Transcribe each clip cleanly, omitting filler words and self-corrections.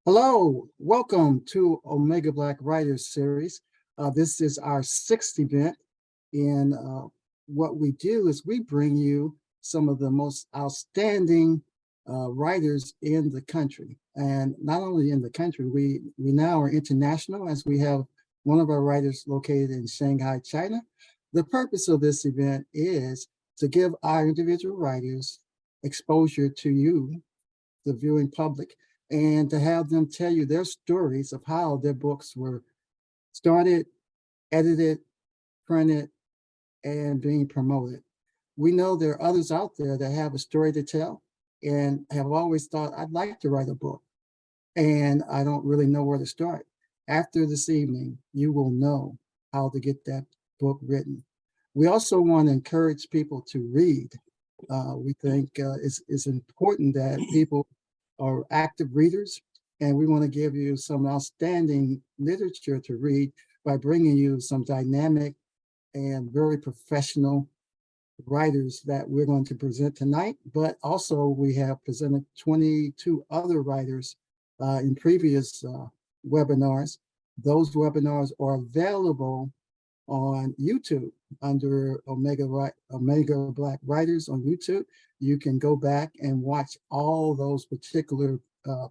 Hello, welcome to Omega Black Writers Series. This is our sixth event, and what we do is we bring you some of the most outstanding writers in the country. And not only in the country, we now are international, as we have one of our writers located in Shanghai, China. The purpose of this event is to give our individual writers exposure to you, the viewing public, and to have them tell you their stories of how their books were started, edited, printed, and being promoted. We know there are others out there that have a story to tell and have always thought, I'd like to write a book, and I don't really know where to start. After this evening, you will know how to get that book written. We also want to encourage people to read. We think it's important that people are active readers, and we want to give you some outstanding literature to read by bringing you some dynamic and very professional writers that we're going to present tonight. But also we have presented 22 other writers in previous webinars. Those webinars are available on YouTube under Omega Black Writers on YouTube. You can go back and watch all those particular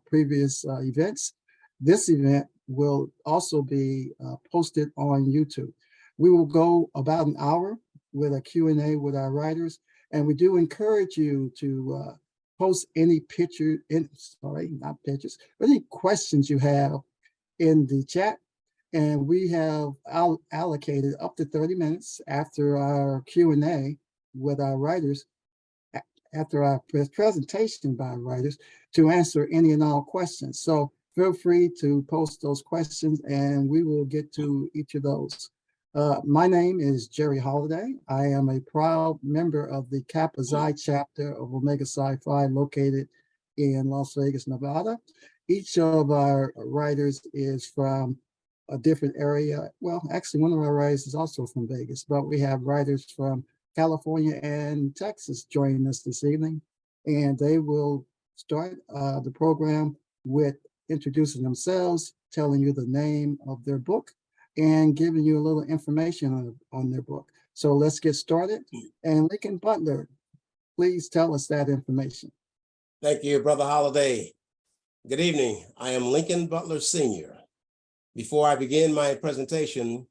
previous events. This event will also be posted on YouTube. We will go about an hour with a Q&A with our writers, and we do encourage you to post any not pictures, but any questions you have in the chat. And we have allocated up to 30 minutes after our Q&A with our writers, after our presentation by our writers, to answer any and all questions. So feel free to post those questions and we will get to each of those. My name is Jerry Holliday. I am a proud member of the Kappa Xi chapter of Omega Sci-Fi located in Las Vegas, Nevada. Each of our writers is from a different area. Well, actually, one of our writers is also from Vegas, but we have writers from California and Texas joining us this evening, and they will start the program with introducing themselves, telling you the name of their book, and giving you a little information on their book. So let's get started. And Lincoln Butler, please tell us that information. Thank you, Brother Holliday. Good evening. I am Lincoln Butler Sr. Before I begin my presentation,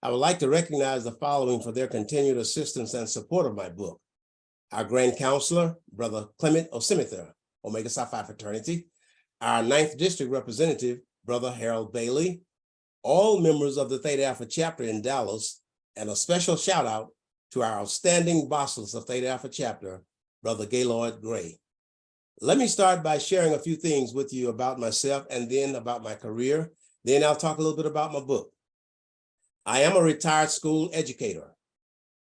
I would like to recognize the following for their continued assistance and support of my book. Our Grand Counselor, Brother Clement Osimither, Omega Psi Phi Fraternity, our 9th District Representative, Brother Harold Bailey, all members of the Theta Alpha chapter in Dallas, and a special shout out to our outstanding bosses of Theta Alpha chapter, Brother Gaylord Gray. Let me start by sharing a few things with you about myself and then about my career. Then I'll talk a little bit about my book. I am a retired school educator.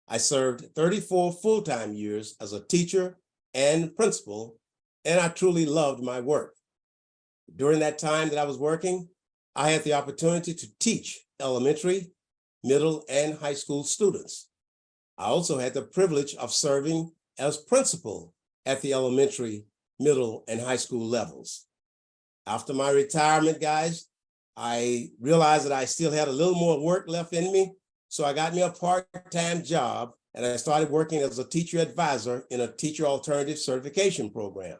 I served 34 full-time years as a teacher and principal, and I truly loved my work. During that time that I was working, I had the opportunity to teach elementary, middle, and high school students. I also had the privilege of serving as principal at the elementary, middle, and high school levels. After my retirement, guys, I realized that I still had a little more work left in me, so I got me a part-time job and I started working as a teacher advisor in a teacher alternative certification program.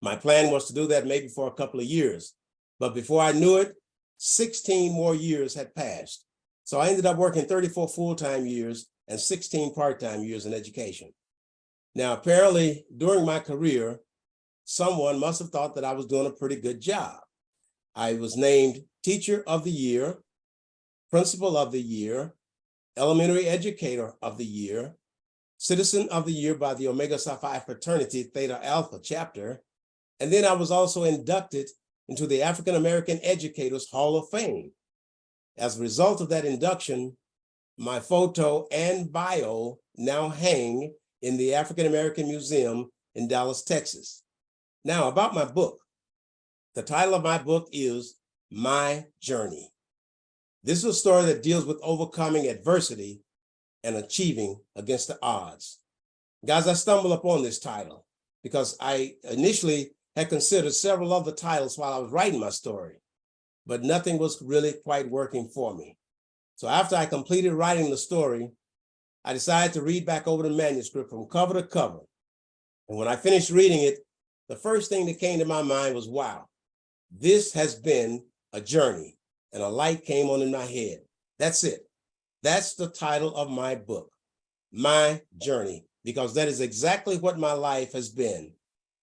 My plan was to do that maybe for a couple of years, but before I knew it, 16 more years had passed. So I ended up working 34 full-time years and 16 part-time years in education. Now, apparently, during my career, someone must have thought that I was doing a pretty good job. I was named Teacher of the Year, Principal of the Year, Elementary Educator of the Year, Citizen of the Year by the Omega Psi Phi Fraternity Theta Alpha chapter, and then I was also inducted into the African American Educators Hall of Fame. As a result of that induction, my photo and bio now hang in the African American Museum in Dallas, Texas. Now, about my book. The title of my book is My Journey. This is a story that deals with overcoming adversity and achieving against the odds. Guys, I stumbled upon this title because I initially had considered several other titles while I was writing my story, but nothing was really quite working for me. So after I completed writing the story, I decided to read back over the manuscript from cover to cover. And when I finished reading it, the first thing that came to my mind was, wow, this has been a journey. And a light came on in my head. That's it. That's the title of my book, My Journey, because that is exactly what my life has been,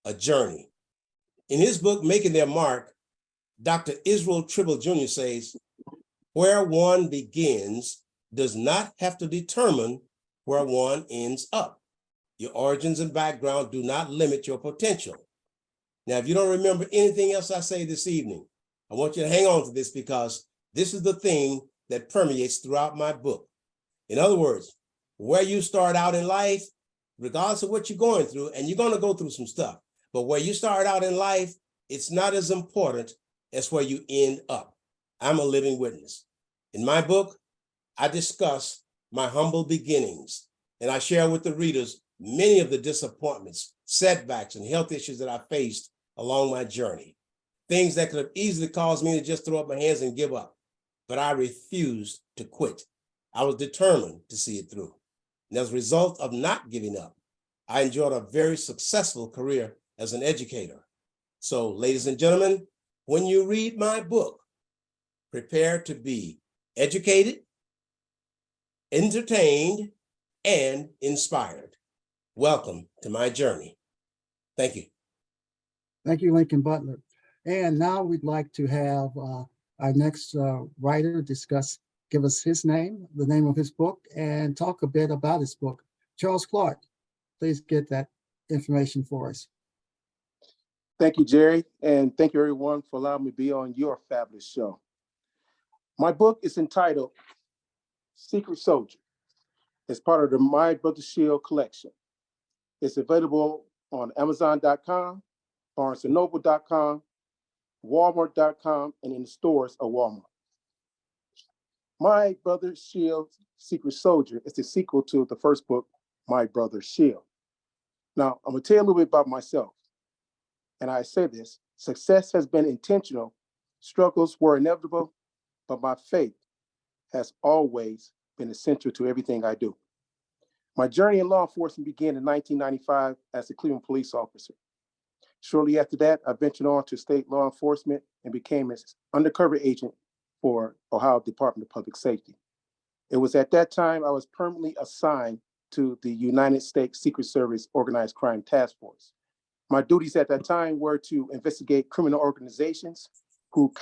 a journey. In his book, Making Their Mark, Dr. Israel Tribble Jr. says, where one begins does not have to determine where one ends up. Your origins and background do not limit your potential. Now, if you don't remember anything else I say this evening, I want you to hang on to this because this is the theme that permeates throughout my book. In other words, where you start out in life, regardless of what you're going through, and you're going to go through some stuff, but where you start out in life, it's not as important as where you end up. I'm a living witness. In my book, I discuss my humble beginnings, and I share with the readers many of the disappointments, setbacks, and health issues that I faced along my journey. Things that could have easily caused me to just throw up my hands and give up, but I refused to quit. I was determined to see it through. And as a result of not giving up, I enjoyed a very successful career as an educator. So, ladies and gentlemen, when you read my book, prepare to be educated, entertained, and inspired. Welcome to my journey. Thank you. Thank you, Lincoln Butler. And now we'd like to have our next writer give us his name, the name of his book, and talk a bit about his book. Charles Clark, please get that information for us. Thank you, Jerry, and thank you everyone for allowing me to be on your fabulous show. My book is entitled Secret Soldier. It's part of the My Brother Shield collection. It's available on Amazon.com, BarnesandNoble.com, Walmart.com, and in the stores of Walmart. My Brother Shield Secret Soldier is the sequel to the first book, My Brother Shield. Now, I'm going to tell you a little bit about myself. And I say this, success has been intentional, struggles were inevitable, but my faith has always been essential to everything I do. My journey in law enforcement began in 1995 as a Cleveland police officer. Shortly after that, I ventured on to state law enforcement and became an undercover agent for Ohio Department of Public Safety. It was at that time I was permanently assigned to the United States Secret Service Organized Crime Task Force. My duties at that time were to investigate criminal organizations who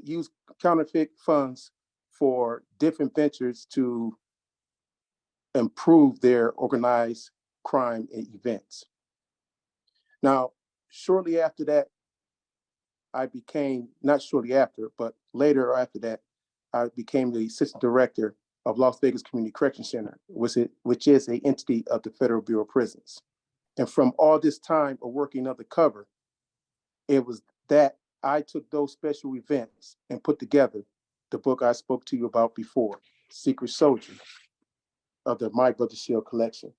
use counterfeit funds for different ventures to improve their organized crime events. Now, shortly after that, not shortly after, but later after that, I became the assistant director of Las Vegas Community Correction Center, which is an entity of the Federal Bureau of Prisons. And from all this time of working undercover, it was that I took those special events and put together the book I spoke to you about before, Secret Soldier, of the My Brother Shield collection.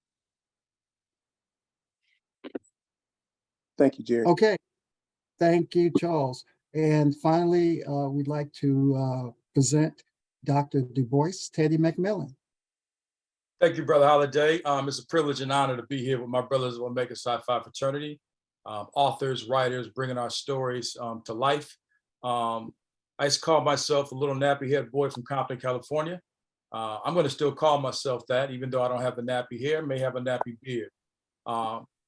Thank you, Jerry. Okay, thank you, Charles. And finally, we'd like to present Dr. DuBoise, Teddy McMillan. Thank you, Brother Holiday. It's a privilege and honor to be here with my brothers of Omega Psi Phi fraternity, authors, writers, bringing our stories to life. I used to call myself a little nappy-haired boy from Compton, California. I'm going to still call myself that, even though I don't have the nappy hair, may have a nappy beard.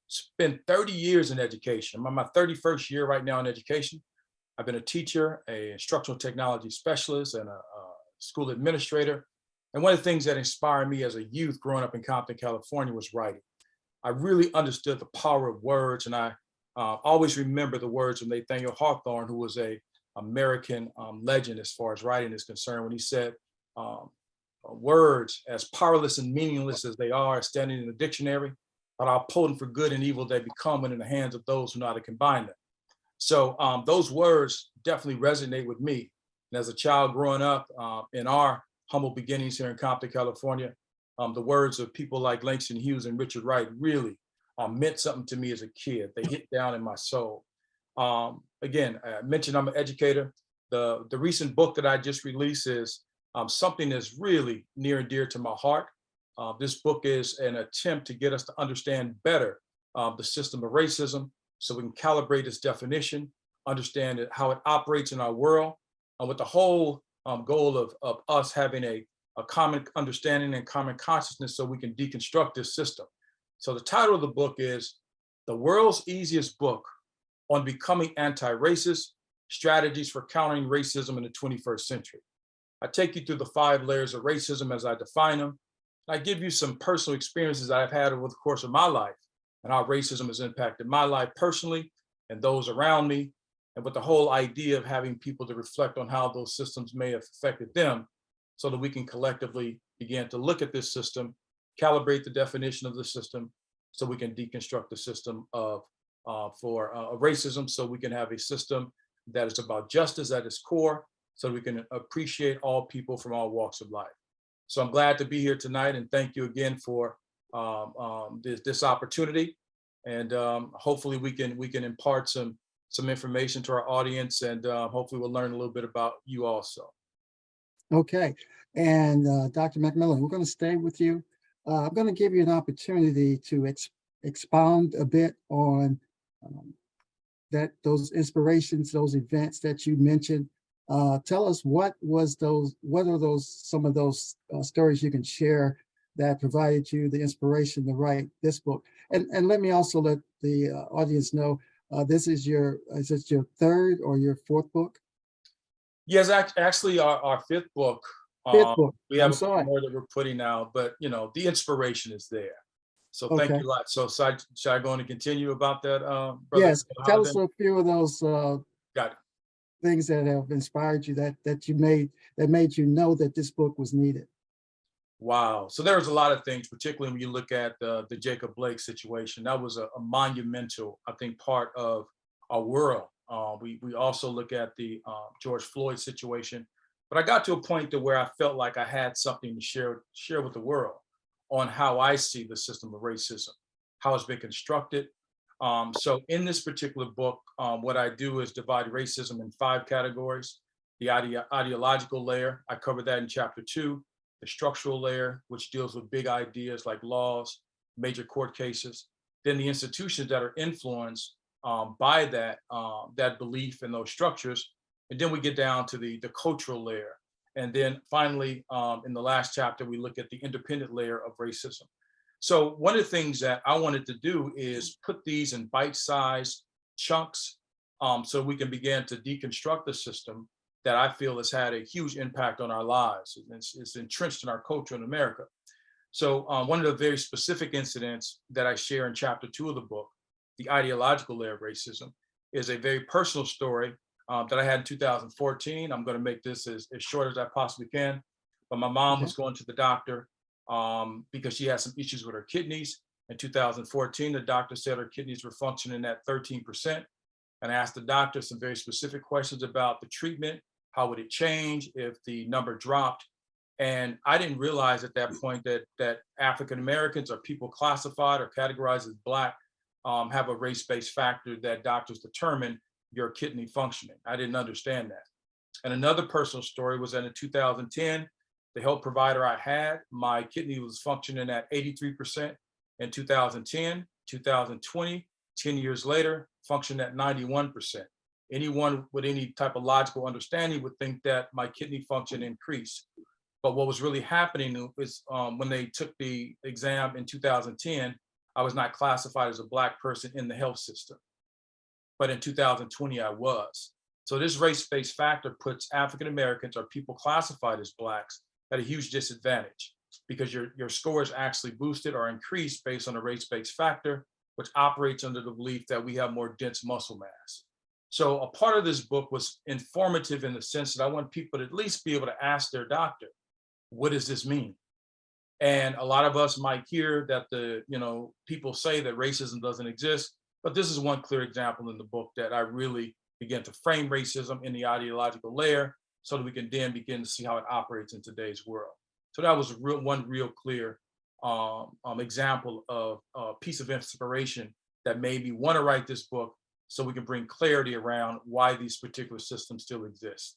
Spent 30 years in education. I'm in my 31st year right now in education. I've been a teacher, an instructional technology specialist, and a school administrator. And one of the things that inspired me as a youth growing up in Compton, California was writing. I really understood the power of words, and I always remember the words of Nathaniel Hawthorne, who was an American legend as far as writing is concerned, when he said, words, as powerless and meaningless as they are, standing in the dictionary, but how potent for good and evil they become when in the hands of those who know how to combine them. So those words definitely resonate with me. And as a child growing up in our humble beginnings here in Compton, California, the words of people like Langston Hughes and Richard Wright really meant something to me as a kid. They hit down in my soul. Again, I mentioned I'm an educator. The recent book that I just released is something that's really near and dear to my heart. This book is an attempt to get us to understand better the system of racism so we can calibrate its definition, understand how it operates in our world, with the whole goal of us having a common understanding and common consciousness so we can deconstruct this system. So the title of the book is The World's Easiest Book on Becoming Anti-Racist, Strategies for Countering Racism in the 21st Century. I take you through the 5 layers of racism as I define them. I give you some personal experiences that I've had over the course of my life and how racism has impacted my life personally and those around me, and with the whole idea of having people to reflect on how those systems may have affected them so that we can collectively begin to look at this system, calibrate the definition of the system so we can deconstruct the system of racism, so we can have a system that is about justice at its core, so we can appreciate all people from all walks of life. So I'm glad to be here tonight, and thank you again for this opportunity. And hopefully we can impart some information to our audience, and hopefully we'll learn a little bit about you also. Okay, and Dr. McMillan, we're going to stay with you. I'm going to give you an opportunity to expound a bit on those inspirations, those events that you mentioned. Tell us what are some of those stories you can share that provided you the inspiration to write this book. And let me also let the audience know, is this your 3rd or your 4th book? Yes, actually our 5th book. 5th book. We have a couple more that we're putting out, but the inspiration is there. So thank you a lot. So should I go on and continue about that, brother? Yes, tell us a few of those Got it. things that have inspired you that made you know that this book was needed. Wow. So there's a lot of things, particularly when you look at the Jacob Blake situation. That was a monumental, I think, part of our world. We also look at the George Floyd situation, but I got to a point to where I felt like I had something to share with the world on how I see the system of racism, how it's been constructed. So in this particular book, what I do is divide racism in 5 categories. The ideological layer, I cover that in chapter 2. The structural layer, which deals with big ideas like laws, major court cases. Then the institutions that are influenced by that belief in those structures. And then we get down to the cultural layer. And then finally, in the last chapter, we look at the independent layer of racism. So one of the things that I wanted to do is put these in bite-sized chunks so we can begin to deconstruct the system that I feel has had a huge impact on our lives. It's entrenched in our culture in America. So one of the very specific incidents that I share in chapter 2 of the book, the ideological layer of racism, is a very personal story that I had in 2014. I'm going to make this as short as I possibly can. But my mom was going to the doctor because she had some issues with her kidneys. In 2014, the doctor said her kidneys were functioning at 13%. And I asked the doctor some very specific questions about the treatment. How would it change if the number dropped? And I didn't realize at that point that African Americans or people classified or categorized as Black have a race-based factor that doctors determine your kidney functioning. I didn't understand that. And another personal story was that in 2010, the health provider I had, my kidney was functioning at 83% in 2010, 2020, 10 years later, functioned at 91%. Anyone with any type of logical understanding would think that my kidney function increased. But what was really happening is when they took the exam in 2010, I was not classified as a Black person in the health system. But in 2020, I was. So this race-based factor puts African Americans or people classified as Blacks at a huge disadvantage because your score is actually boosted or increased based on a race-based factor, which operates under the belief that we have more dense muscle mass. So a part of this book was informative in the sense that I want people to at least be able to ask their doctor, what does this mean? And a lot of us might hear that people say that racism doesn't exist, but this is one clear example in the book that I really begin to frame racism in the ideological layer so that we can then begin to see how it operates in today's world. So that was one real clear example of a piece of inspiration that made me want to write this book, so we can bring clarity around why these particular systems still exist.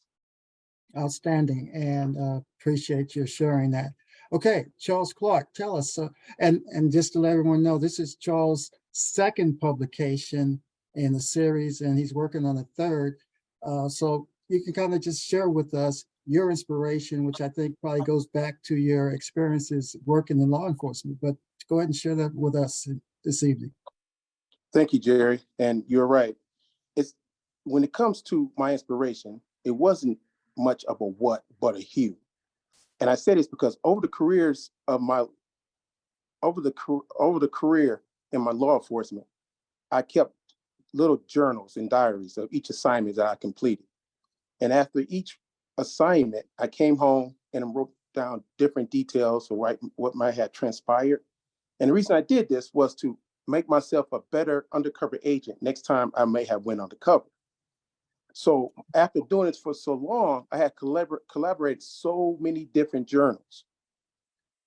Outstanding, and appreciate your sharing that. Okay, Charles Clark, tell us, and just to let everyone know, this is Charles' second publication in the series, and he's working on a third. So you can kind of just share with us your inspiration, which I think probably goes back to your experiences working in law enforcement, but go ahead and share that with us this evening. Thank you, Jerry. And you're right. It's when it comes to my inspiration, it wasn't much of a what, but a who. And I say this because over the career in my law enforcement, I kept little journals and diaries of each assignment that I completed. And after each assignment, I came home and wrote down different details of what might have transpired. And the reason I did this was to make myself a better undercover agent next time I may have went undercover. So after doing this for so long, I had collaborated so many different journals.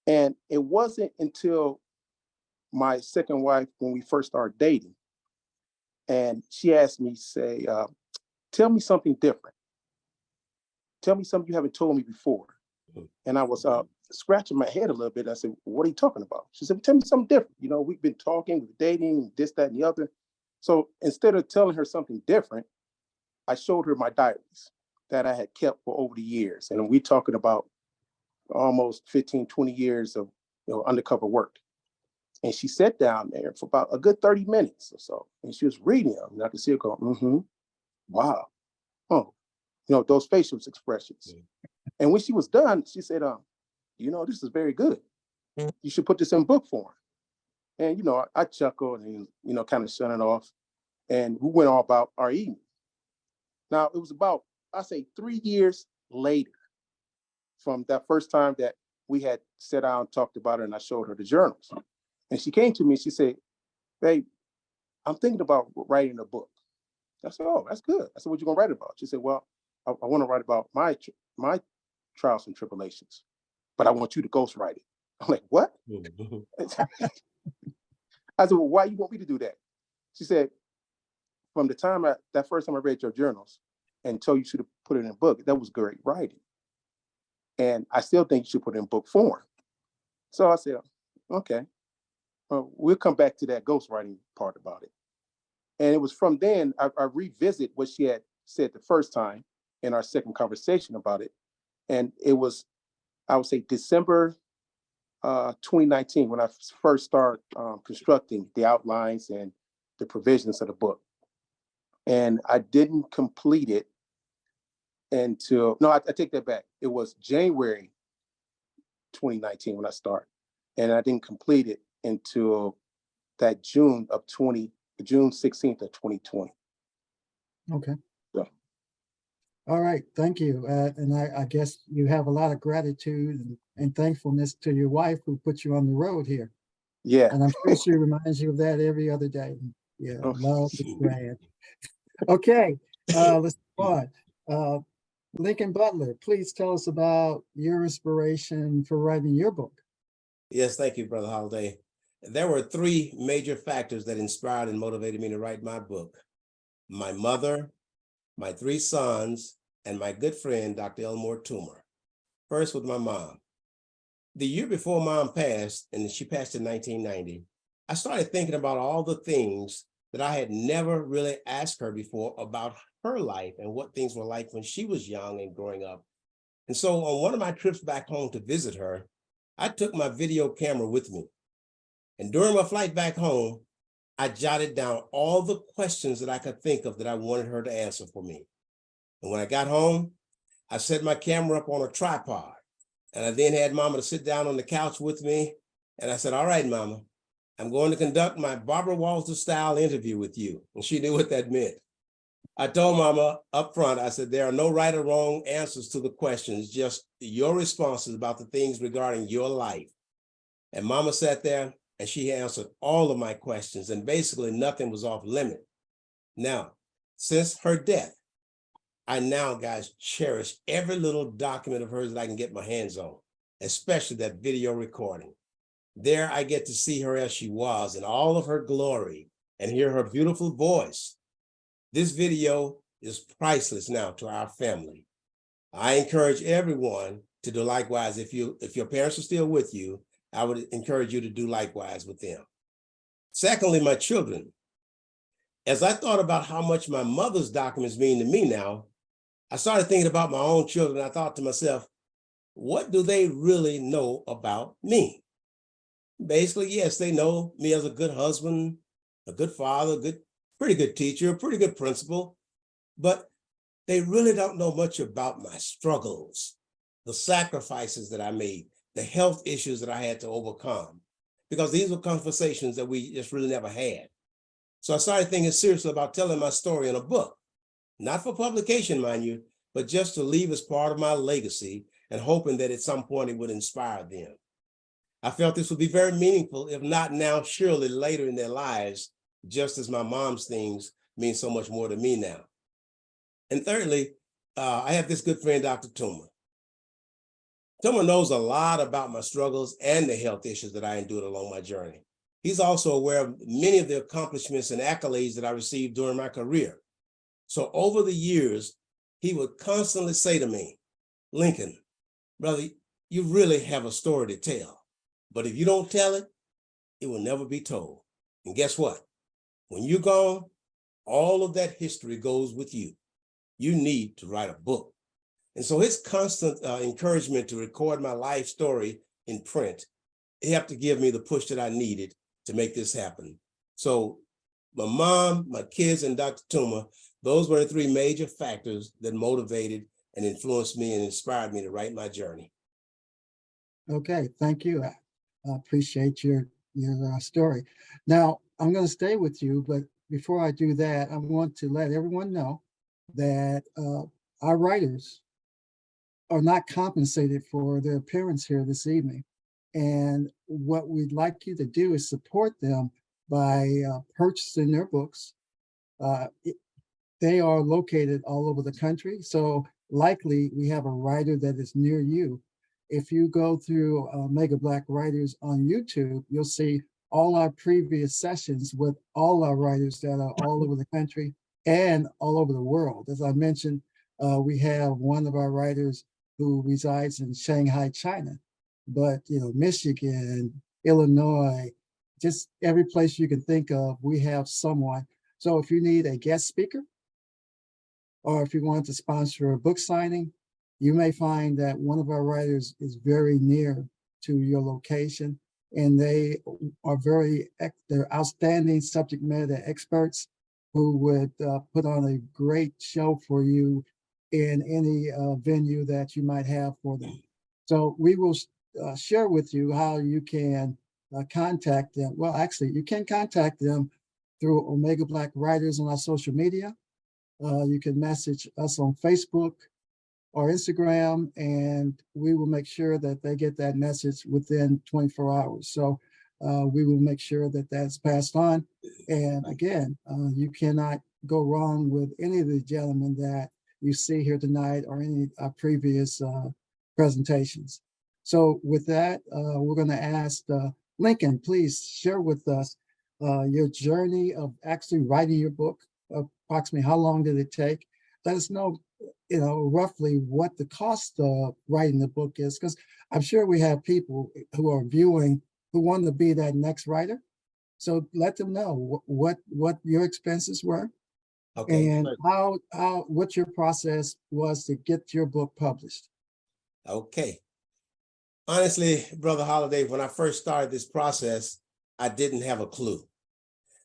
And it wasn't until my second wife, when we first started dating, and she asked me, say, tell me something different. Tell me something you haven't told me before. And I was scratching my head a little bit. I said, what are you talking about? She said, tell me something different. You know, we've been talking, we've been dating, this, that, and the other. So instead of telling her something different, I showed her my diaries that I had kept for over the years. And we're talking about almost 15, 20 years of undercover work. And she sat down there for about a good 30 minutes or so. And she was reading them. And I could see her go, wow. Oh, those facial expressions. And when she was done, she said, this is very good. You should put this in book form. And, I chuckled and, kind of shut it off. And we went all about our evening. Now, it was about, I say, 3 years later from that first time that we had sat down and talked about it, and I showed her the journals. And she came to me, she said, babe, I'm thinking about writing a book. I said, oh, that's good. I said, what you gonna write about? She said, well, I want to write about my trials and tribulations, but I want you to ghostwrite it. I'm like, what? I said, well, why you want me to do that? She said, from the time that first time I read your journals and told you to put it in a book, that was great writing. And I still think you should put it in book form. So I said, okay, we'll come back to that ghostwriting part about it. And it was from then I revisit what she had said the first time in our second conversation about it. And it was, I would say, December 2019 when I first started constructing the outlines and the provisions of the book. And I didn't complete it until, no, I take that back. It was January 2019 when I started. And I didn't complete it until that June 16th of 2020. Okay. So. All right, thank you. And I guess you have a lot of gratitude and thankfulness to your wife who put you on the road here. Yeah. And I'm sure she reminds you of that every other day. Yeah, love is grand. Okay, let's go on. Lincoln Butler, please tell us about your inspiration for writing your book. Yes, thank you, Brother Holiday. There were 3 major factors that inspired and motivated me to write my book: my mother, my 3 sons, and my good friend, Dr. Elmore Toomer. First with my mom. The year before Mom passed, and she passed in 1990, I started thinking about all the things that I had never really asked her before about her life and what things were like when she was young and growing up. And so on one of my trips back home to visit her, I took my video camera with me. And during my flight back home, I jotted down all the questions that I could think of that I wanted her to answer for me. And when I got home, I set my camera up on a tripod. And I then had Mama to sit down on the couch with me. And I said, all right, Mama, I'm going to conduct my Barbara Walters style interview with you. And she knew what that meant. I told Mama up front, I said, there are no right or wrong answers to the questions, just your responses about the things regarding your life. And Mama sat there and she answered all of my questions, and basically nothing was off limit. Now, since her death, I now, guys, cherish every little document of hers that I can get my hands on, especially that video recording. There I get to see her as she was in all of her glory and hear her beautiful voice. This video is priceless now to our family. I encourage everyone to do likewise. If your parents are still with you, I would encourage you to do likewise with them. Secondly, my children. As I thought about how much my mother's documents mean to me now, I started thinking about my own children. I thought to myself, what do they really know about me? Basically, yes, they know me as a good husband, a good father, pretty good teacher, a pretty good principal, but they really don't know much about my struggles, the sacrifices that I made, the health issues that I had to overcome, because these were conversations that we just really never had. So I started thinking seriously about telling my story in a book, not for publication, mind you, but just to leave as part of my legacy and hoping that at some point it would inspire them. I felt this would be very meaningful, if not now, surely later in their lives, just as my mom's things mean so much more to me now. And thirdly, I have this good friend, Dr. Tuma. Tuma knows a lot about my struggles and the health issues that I endured along my journey. He's also aware of many of the accomplishments and accolades that I received during my career. So over the years, he would constantly say to me, Lincoln, brother, you really have a story to tell. But if you don't tell it, it will never be told. And guess what? When you're gone, all of that history goes with you. You need to write a book. And so his constant encouragement to record my life story in print, it helped to give me the push that I needed to make this happen. So my mom, my kids, and Dr. Tuma, those were the three major factors that motivated and influenced me and inspired me to write my journey. Okay, thank you. I appreciate your story. Now, I'm going to stay with you, but before I do that, I want to let everyone know that our writers are not compensated for their appearance here this evening. And what we'd like you to do is support them by purchasing their books. They are located all over the country, so likely we have a writer that is near you. If you go through Mega Black Writers on YouTube, you'll see all our previous sessions with all our writers that are all over the country and all over the world. As I mentioned, we have one of our writers who resides in Shanghai, China, but Michigan, Illinois, just every place you can think of, we have someone. So if you need a guest speaker, or if you want to sponsor a book signing, you may find that one of our writers is very near to your location, and they are they're outstanding subject matter experts who would put on a great show for you in any venue that you might have for them. So we will share with you how you can contact them. Well, actually, you can contact them through Omega Black Writers on our social media. You can message us on Facebook or Instagram, and we will make sure that they get that message within 24 hours. So we will make sure that that's passed on. And again, you cannot go wrong with any of the gentlemen that you see here tonight or any previous presentations. So with that, we're going to ask Lincoln, please share with us your journey of actually writing your book. Approximately how long did it take? Let us know, roughly what the cost of writing the book is, because I'm sure we have people who are viewing who want to be that next writer. So let them know what your expenses were, Okay. and what your process was to get your book published. Okay. Honestly, Brother Holiday, when I first started this process, I didn't have a clue.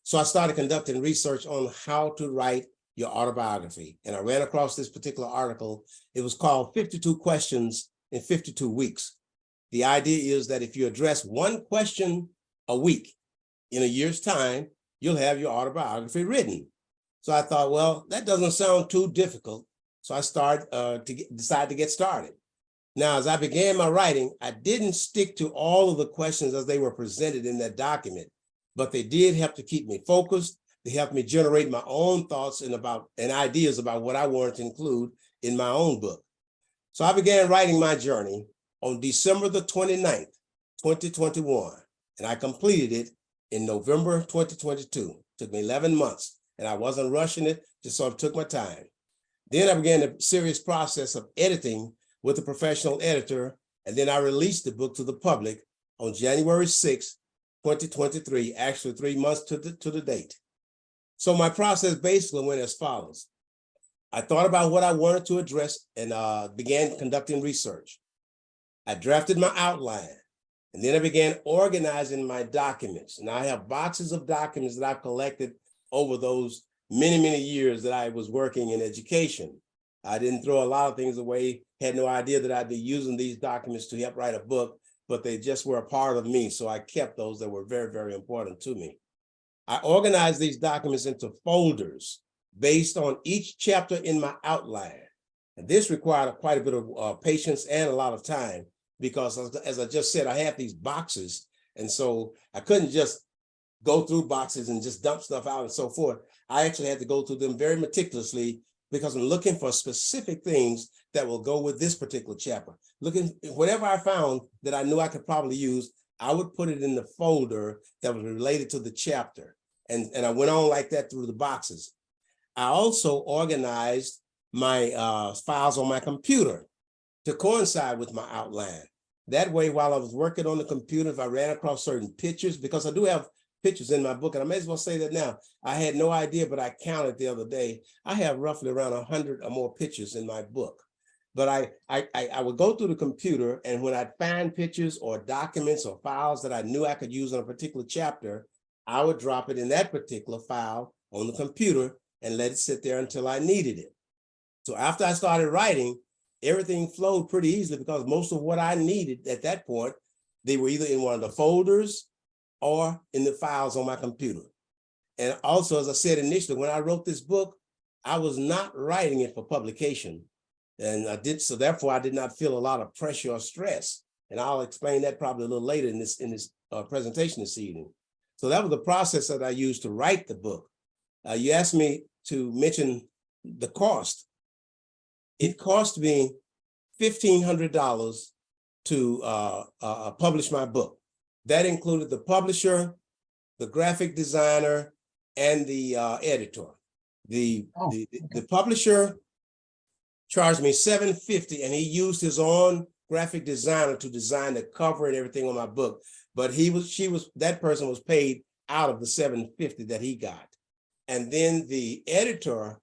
So I started conducting research on how to write your autobiography. And I ran across this particular article. It was called 52 Questions in 52 Weeks. The idea is that if you address one question a week, in a year's time, you'll have your autobiography written. So I thought, well, that doesn't sound too difficult. So I decided to get started. Now, as I began my writing, I didn't stick to all of the questions as they were presented in that document, but they did help to keep me focused. They helped me generate my own thoughts and ideas about what I wanted to include in my own book. So I began writing my journey on December the 29th, 2021. and I completed it in November 2022. Took me 11 months, and I wasn't rushing it, just sort of took my time. Then I began the serious process of editing with a professional editor, and then I released the book to the public on January 6, 2023, actually 3 months to the date. So my process basically went as follows. I thought about what I wanted to address and began conducting research. I drafted my outline, and then I began organizing my documents. And I have boxes of documents that I've collected over those many, many years that I was working in education. I didn't throw a lot of things away, had no idea that I'd be using these documents to help write a book, but they just were a part of me. So I kept those that were very, very important to me. I organized these documents into folders based on each chapter in my outline. And this required quite a bit of patience and a lot of time, because as I just said, I have these boxes. And so I couldn't just go through boxes and just dump stuff out and so forth. I actually had to go through them very meticulously, because I'm looking for specific things that will go with this particular chapter. Whatever I found that I knew I could probably use, I would put it in the folder that was related to the chapter. And I went on like that through the boxes. I also organized my files on my computer to coincide with my outline. That way, while I was working on the computer, if I ran across certain pictures, because I do have pictures in my book, and I may as well say that now. I had no idea, but I counted the other day. I have roughly around 100 or more pictures in my book. But I would go through the computer, and when I'd find pictures or documents or files that I knew I could use on a particular chapter, I would drop it in that particular file on the computer and let it sit there until I needed it. So after I started writing, everything flowed pretty easily, because most of what I needed at that point, they were either in one of the folders or in the files on my computer. And also, as I said initially, when I wrote this book, I was not writing it for publication. And so therefore I did not feel a lot of pressure or stress. And I'll explain that probably a little later in this presentation this evening. So that was the process that I used to write the book. You asked me to mention the cost. It cost me $1,500 to publish my book. That included the publisher, the graphic designer, and the editor. The publisher charged me $750, and he used his own graphic designer to design the cover and everything on my book. But that person was paid out of the $750 that he got. And then the editor,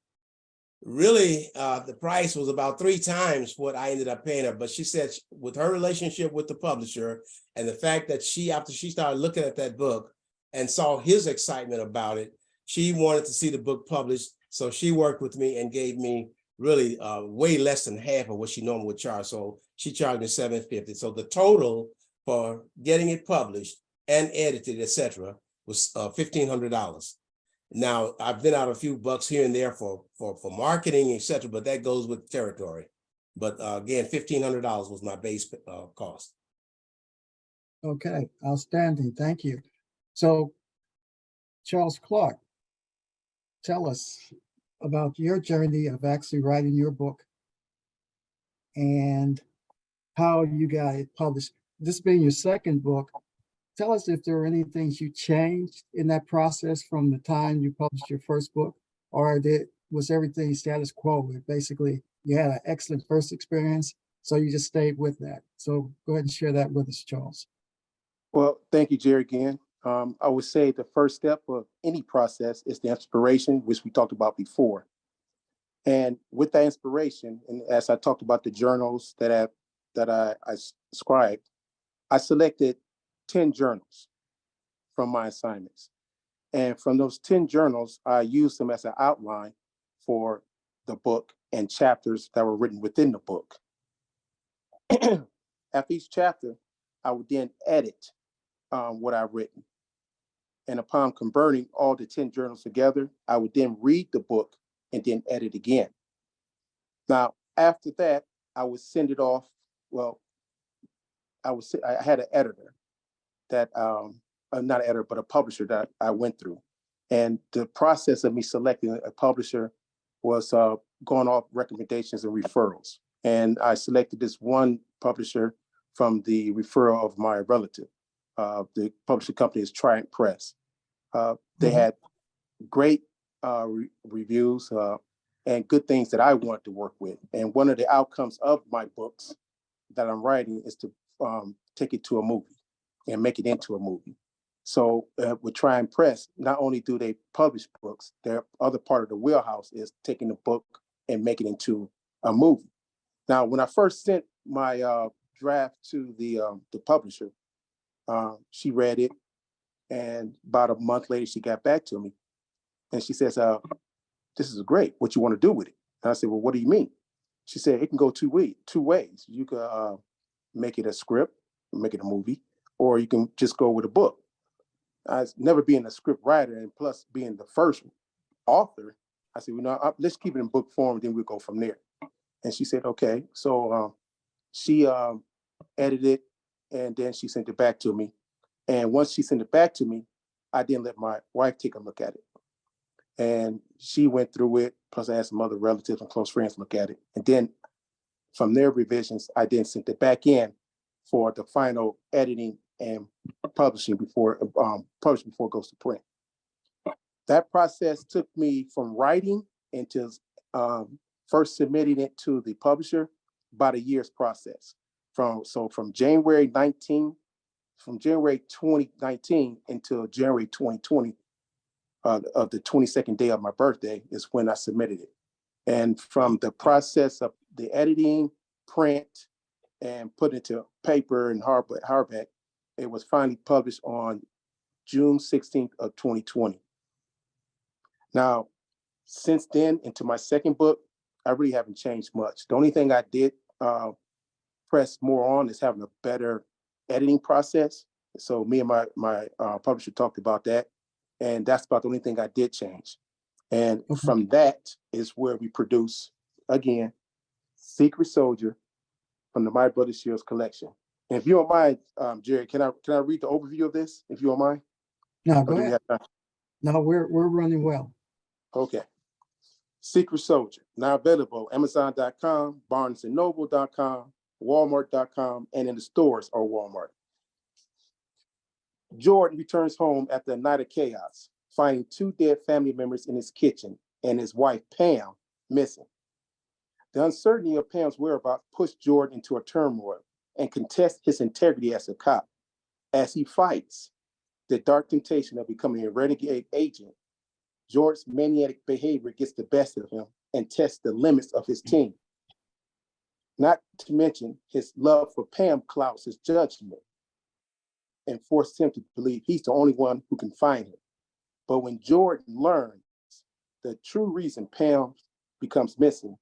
really, the price was about 3 times what I ended up paying her. But she said with her relationship with the publisher and the fact that after she started looking at that book and saw his excitement about it, she wanted to see the book published. So she worked with me and gave me really way less than half of what she normally would charge. So she charged me $750. So the total for getting it published and edited, etc., was $1,500. Now, I've been out a few bucks here and there for marketing, etc., but that goes with territory. But again, $1,500 was my base cost. Okay, outstanding. Thank you. So, Charles Clark, tell us about your journey of actually writing your book and how you got it published. This being your second book, tell us if there were any things you changed in that process from the time you published your first book, or was everything status quo? Basically, you had an excellent first experience, so you just stayed with that. So go ahead and share that with us, Charles. Well, thank you, Jerry, again. I would say the first step of any process is the inspiration, which we talked about before. And with that inspiration, and as I talked about the journals that I scribed, I selected 10 journals from my assignments. And from those 10 journals, I used them as an outline for the book and chapters that were written within the book. After each chapter, I would then edit what I've written. And upon converting all the 10 journals together, I would then read the book and then edit again. Now, after that, I would send it off. Well, I had an editor that, not an editor, but a publisher that I went through. And the process of me selecting a publisher was going off recommendations and referrals. And I selected this one publisher from the referral of my relative. The publishing company is Triumph Press. They had great reviews and good things that I wanted to work with. And one of the outcomes of my books that I'm writing is to take it to a movie and make it into a movie. So with Triumph Press, not only do they publish books, their other part of the wheelhouse is taking the book and making it into a movie. Now, when I first sent my draft to the publisher, she read it, and about a month later, she got back to me, and she says, "This is great. What you want to do with it?" And I said, "Well, what do you mean?" She said, "It can go two ways. You could make it a script, make it a movie, or you can just go with a book." I never being a script writer, and plus being the first author, I said, let's keep it in book form, and then we'll go from there. And she said, okay. So she edited it, and then she sent it back to me. And once she sent it back to me, I then let my wife take a look at it. And she went through it, plus I had some other relatives and close friends look at it. And then from their revisions, I then sent it back in for the final editing and publishing before it goes to print. That process took me from writing into first submitting it to the publisher, about a year's process. From January 2019 until January 2020, of the 22nd day of my birthday is when I submitted it. And from the process of the editing, print, and put into paper and hardback, it was finally published on June 16th of 2020. Now, since then, into my second book, I really haven't changed much. The only thing I did press more on is having a better editing process. So me and my publisher talked about that, and that's about the only thing I did change. And from that is where we produce, again, Secret Soldier from the My Brother Shields collection. And if you don't mind, Jerry, can I read the overview of this, if you don't mind? No, go ahead. No, we're running well. Okay. Secret Soldier, now available Amazon.com, BarnesandNoble.com, Walmart.com, and in the stores or Walmart. Jordan returns home after a night of chaos, finding 2 dead family members in his kitchen and his wife, Pam, missing. The uncertainty of Pam's whereabouts pushed Jordan into a turmoil and contests his integrity as a cop. As he fights the dark temptation of becoming a renegade agent, Jordan's maniac behavior gets the best of him and tests the limits of his team. Not to mention his love for Pam clouds his judgment and forces him to believe he's the only one who can find her. But when Jordan learns the true reason Pam becomes missing,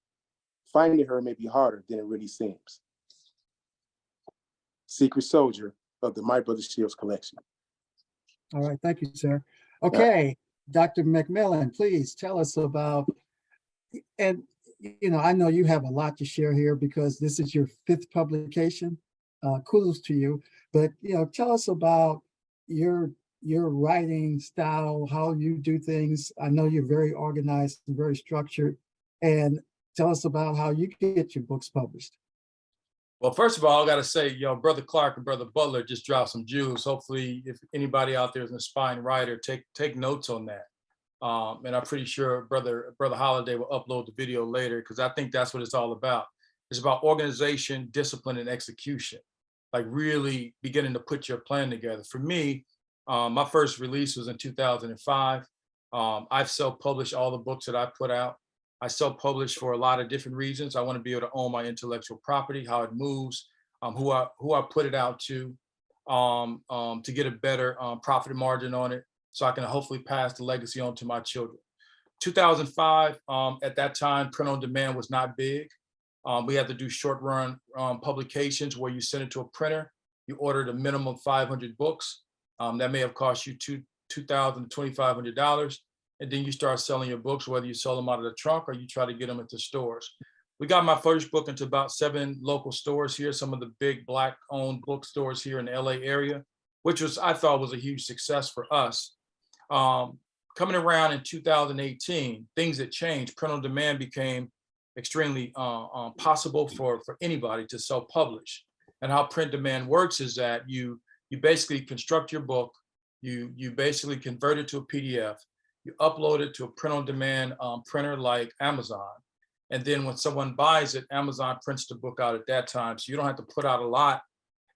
finding her may be harder than it really seems. Secret Soldier of the My Brother Shields collection. All right, thank you, sir. Okay, Dr. McMillan, please tell us about, and I know you have a lot to share here because this is your 5th publication. Kudos to you, but tell us about your writing style, how you do things. I know you're very organized and very structured, and tell us about how you get your books published. Well, first of all, I got to say, Brother Clark and Brother Butler just dropped some jewels. Hopefully, if anybody out there is an aspiring writer, take notes on that. And I'm pretty sure Brother Holiday will upload the video later, because I think that's what it's all about. It's about organization, discipline, and execution. Like really beginning to put your plan together. For me, my first release was in 2005. I've self-published all the books that I put out. I self-publish for a lot of different reasons. I want to be able to own my intellectual property, how it moves, who I put it out to get a better profit margin on it, so I can hopefully pass the legacy on to my children. 2005, at that time, print on demand was not big. We had to do short run publications where you send it to a printer. You ordered a minimum 500 books. That may have cost you $2,000 to $2,500. And then you start selling your books, whether you sell them out of the trunk or you try to get them into stores. We got my first book into about 7 local stores here, some of the big Black-owned bookstores here in the LA area, which I thought was a huge success for us. Coming around in 2018, things had changed. Print on demand became extremely possible for anybody to self-publish. And how print demand works is that you You basically construct your book, you basically convert it to a PDF, you upload it to a print-on-demand printer like Amazon. And then when someone buys it, Amazon prints the book out at that time. So you don't have to put out a lot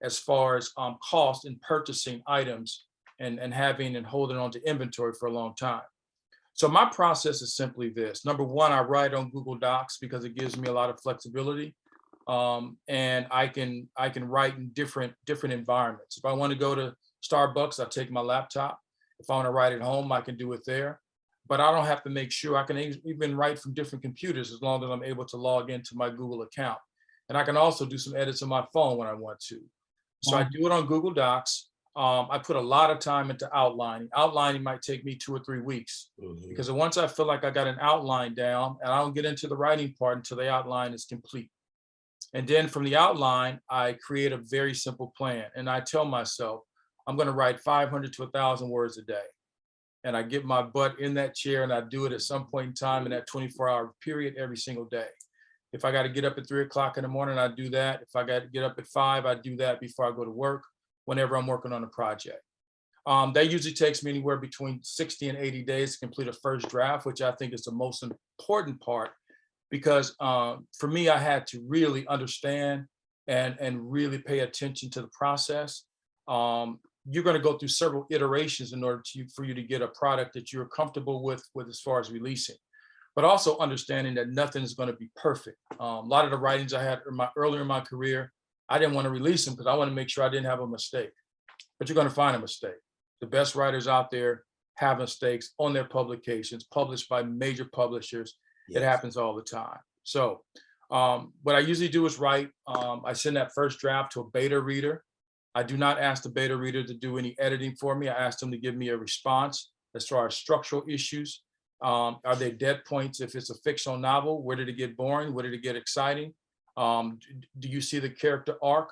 as far as cost in purchasing items and having and holding on to inventory for a long time. So my process is simply this. Number one, I write on Google Docs because it gives me a lot of flexibility. And I can write in different environments. If I want to go to Starbucks, I take my laptop. If I want to write at home, I can do it there. But I don't have to make sure. I can even write from different computers as long as I'm able to log into my Google account. And I can also do some edits on my phone when I want to. So I do it on Google Docs. I put a lot of time into outlining. Outlining might take me 2 or 3 weeks because once I feel like I got an outline down, and I don't get into the writing part until the outline is complete. And then from the outline, I create a very simple plan. And I tell myself, I'm going to write 500 to 1,000 words a day. And I get my butt in that chair and I do it at some point in time in that 24-hour period every single day. If I got to get up at 3 o'clock in the morning, I do that. If I got to get up at 5, I do that before I go to work, whenever I'm working on a project. That usually takes me anywhere between 60 and 80 days to complete a first draft, which I think is the most important part, because for me, I had to really understand and really pay attention to the process. You're going to go through several iterations in order for you to get a product that you're comfortable with as far as releasing, but also understanding that nothing is going to be perfect. A lot of the writings I had earlier in my career, I didn't want to release them because I want to make sure I didn't have a mistake. But you're going to find a mistake. The best writers out there have mistakes on their publications, published by major publishers. Yes. It happens all the time. So what I usually do is write. I send that first draft to a beta reader. I do not ask the beta reader to do any editing for me. I ask them to give me a response as far as structural issues. Are there dead points? If it's a fictional novel, where did it get boring? Where did it get exciting? Do you see the character arc?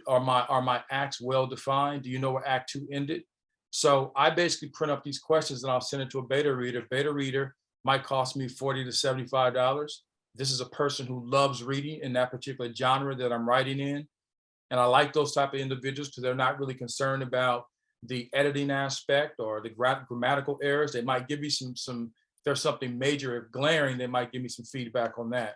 Are my acts well defined? Do you know where Act 2 ended? So I basically print up these questions and I'll send it to a beta reader. Beta reader might cost me $40 to $75. This is a person who loves reading in that particular genre that I'm writing in. And I like those type of individuals because they're not really concerned about the editing aspect or the grammatical errors. They might give me some, if there's something major or glaring, they might give me some feedback on that.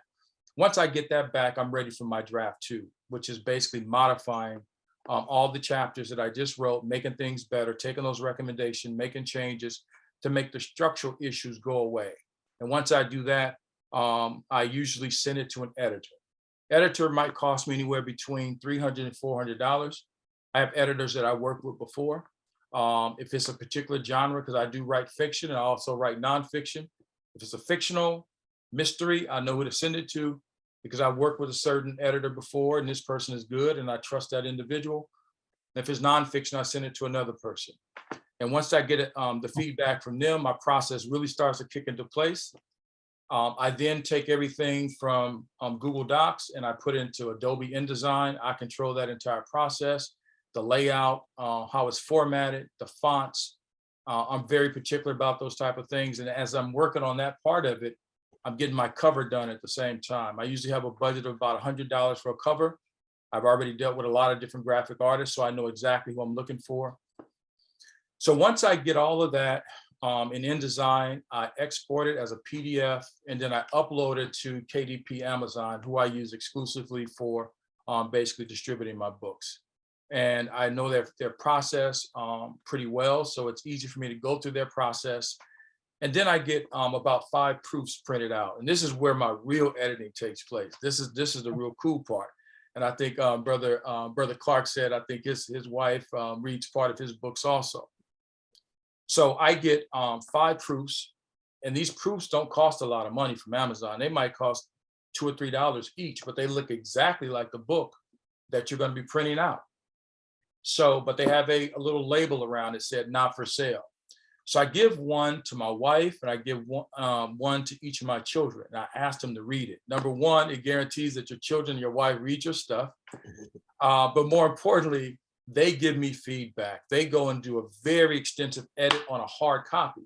Once I get that back, I'm ready for my draft 2, which is basically modifying all the chapters that I just wrote, making things better, taking those recommendations, making changes to make the structural issues go away. And once I do that, I usually send it to an editor. Editor might cost me anywhere between $300 and $400. I have editors that I worked with before. If it's a particular genre, because I do write fiction and I also write nonfiction. If it's a fictional mystery, I know who to send it to because I worked with a certain editor before and this person is good and I trust that individual. If it's nonfiction, I send it to another person. And once I get the feedback from them, my process really starts to kick into place. I then take everything from Google Docs and I put it into Adobe InDesign. I control that entire process, the layout, how it's formatted, the fonts. I'm very particular about those type of things. And as I'm working on that part of it, I'm getting my cover done at the same time. I usually have a budget of about $100 for a cover. I've already dealt with a lot of different graphic artists, so I know exactly who I'm looking for. So once I get all of that in InDesign, I export it as a PDF, and then I upload it to KDP Amazon, who I use exclusively for basically distributing my books. And I know their process pretty well, so it's easy for me to go through their process. And then I get about 5 proofs printed out. And this is where my real editing takes place. This is the real cool part. And I think Brother Clark said, I think his wife reads part of his books also. So I get 5 proofs, and these proofs don't cost a lot of money from Amazon. They might cost $2 or $3 each, but they look exactly like the book that you're going to be printing out. So, but they have a little label around it said not for sale. So I give one to my wife and I give one to each of my children. And I ask them to read it. Number one, it guarantees that your children and your wife read your stuff. But more importantly, they give me feedback. They go and do a very extensive edit on a hard copy.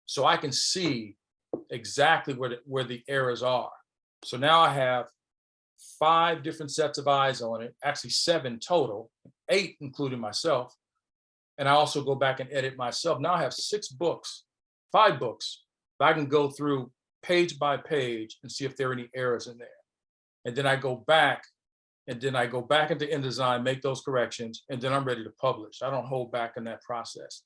So I can see exactly where the errors are. So now I have 5 different sets of eyes on it, actually 7 total, 8 including myself. And I also go back and edit myself. Now I have 6 books, 5 books that I can go through page by page and see if there are any errors in there. And then I go back into InDesign, make those corrections, and then I'm ready to publish. I don't hold back in that process.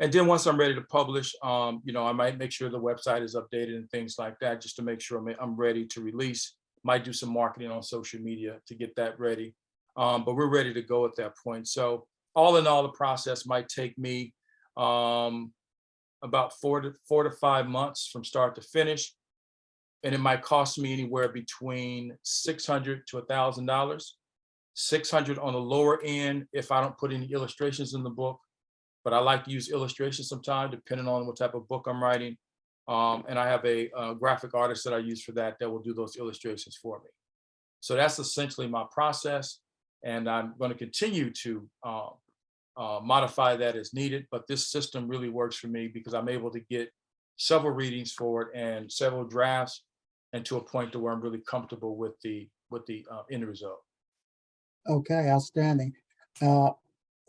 And then once I'm ready to publish, you know, I might make sure the website is updated and things like that, just to make sure I'm ready to release. Might do some marketing on social media to get that ready. But we're ready to go at that point. So all in all, the process might take me about 4 to 5 months from start to finish. And it might cost me anywhere between $600 to $1,000. $600 on the lower end if I don't put any illustrations in the book. But I like to use illustrations sometimes, depending on what type of book I'm writing. And I have a graphic artist that I use for that will do those illustrations for me. So that's essentially my process. And I'm going to continue to modify that as needed. But this system really works for me because I'm able to get several readings for it and several drafts, and to a point to where I'm really comfortable with the end result. Okay, outstanding.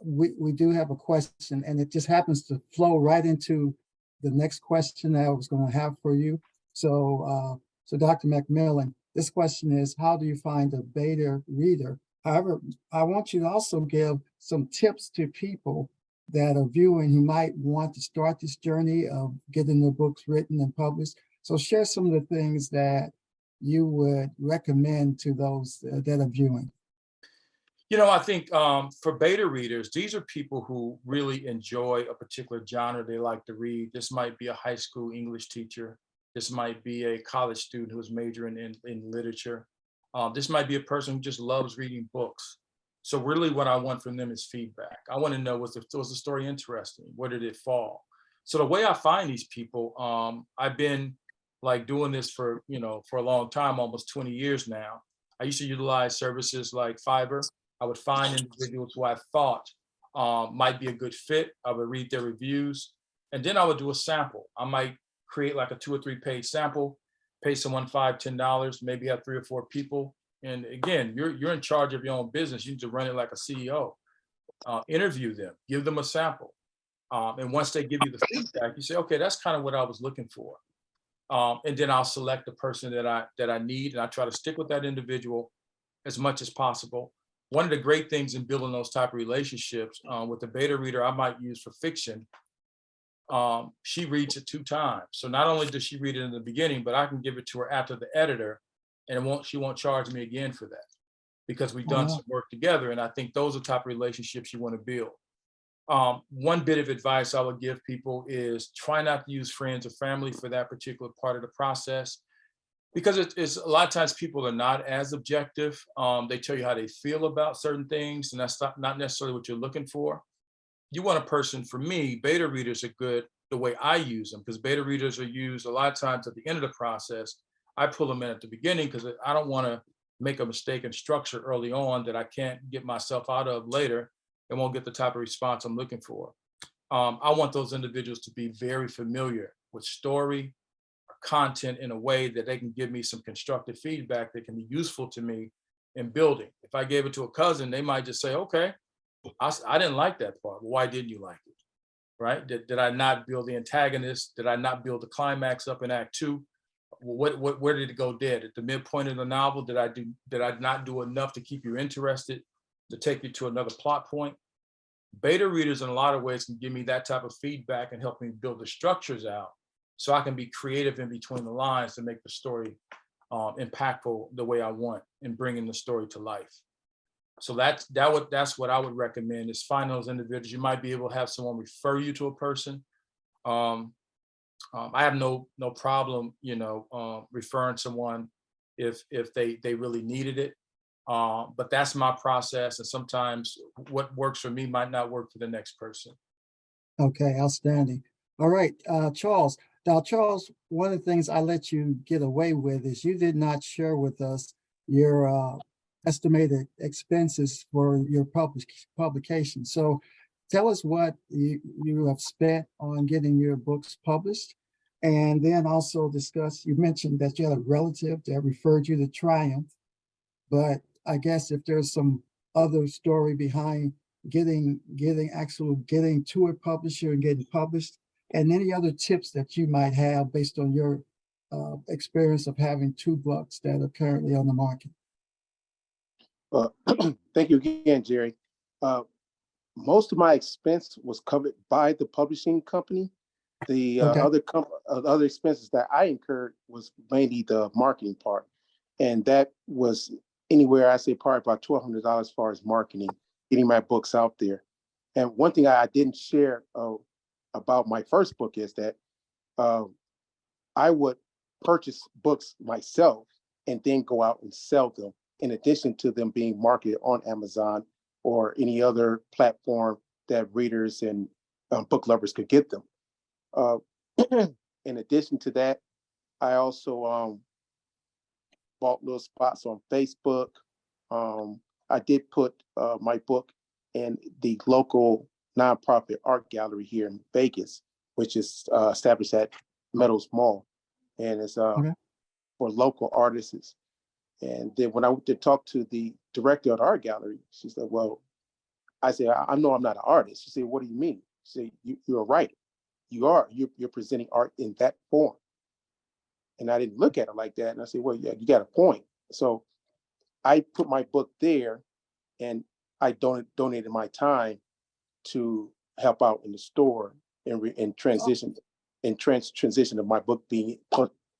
We do have a question, and it just happens to flow right into the next question that I was going to have for you. So, Dr. McMillan, this question is, how do you find a beta reader? However, I want you to also give some tips to people that are viewing who might want to start this journey of getting their books written and published. So share some of the things that you would recommend to those that are viewing. You know, I think for beta readers, these are people who really enjoy a particular genre they like to read. This might be a high school English teacher. This might be a college student who's majoring in literature. This might be a person who just loves reading books. So really what I want from them is feedback. I want to know, was the story interesting? Where did it fall? So the way I find these people, I've been like doing this for a long time, almost 20 years now. I used to utilize services like Fiverr. I would find individuals who I thought might be a good fit. I would read their reviews, and then I would do a sample. I might create like a 2 or 3 page sample, pay someone $5, $10, maybe have 3 or 4 people. And again, you're in charge of your own business. You need to run it like a CEO. Interview them, give them a sample. And once they give you the feedback, you say, okay, that's kind of what I was looking for. And then I'll select the person that I need, and I try to stick with that individual as much as possible. One of the great things in building those type of relationships with the beta reader I might use for fiction, she reads it 2 times. So not only does she read it in the beginning, but I can give it to her after the editor, and she won't charge me again for that because we've done some work together. And I think those are the type of relationships you want to build. One bit of advice I would give people is try not to use friends or family for that particular part of the process, because it's a lot of times people are not as objective. They tell you how they feel about certain things, and that's not necessarily what you're looking for. You want a person, for me, beta readers are good the way I use them, because beta readers are used a lot of times at the end of the process. I pull them in at the beginning because I don't want to make a mistake in structure early on that I can't get myself out of later and won't get the type of response I'm looking for. I want those individuals to be very familiar with story or content in a way that they can give me some constructive feedback that can be useful to me in building. If I gave it to a cousin, they might just say, okay, I didn't like that part. Well, why didn't you like it? Right? Did I not build the antagonist? Did I not build the climax up in Act 2? Where did it go dead? At the midpoint of the novel, did I not do enough to keep you interested, to take you to another plot point? Beta readers in a lot of ways can give me that type of feedback and help me build the structures out so I can be creative in between the lines to make the story impactful the way I want and bringing the story to life. So that's what I would recommend, is find those individuals. You might be able to have someone refer you to a person. I have no problem, referring someone if they really needed it. But that's my process, and sometimes what works for me might not work for the next person. Okay, outstanding. All right, Charles. Now, Charles, one of the things I let you get away with is you did not share with us your estimated expenses for your publication. So tell us what you have spent on getting your books published. And then also discuss, you mentioned that you had a relative that referred you to Triumph. but I guess if there's some other story behind getting to a publisher and getting published, and any other tips that you might have based on your experience of having 2 books that are currently on the market. Thank you again, Jerry. Most of my expense was covered by the publishing company. The Okay. other expenses that I incurred was mainly the marketing part, and that was anywhere, I say probably about $1,200 as far as marketing, getting my books out there. And one thing I didn't share about my first book is that I would purchase books myself and then go out and sell them, in addition to them being marketed on Amazon or any other platform that readers and book lovers could get them. In addition to that, I also bought little spots on Facebook. I did put my book in the local nonprofit art gallery here in Vegas, which is established at Meadows Mall, and it's Okay. for local artists. And then when I went to talk to the director of the art gallery, she said, well, I said, I know I'm not an artist. She said, what do you mean? She said, you're a writer. You're presenting art in that form. And I didn't look at it like that. And I said, well, yeah, you got a point. So I put my book there, and I donated my time to help out in the store and transition of my book being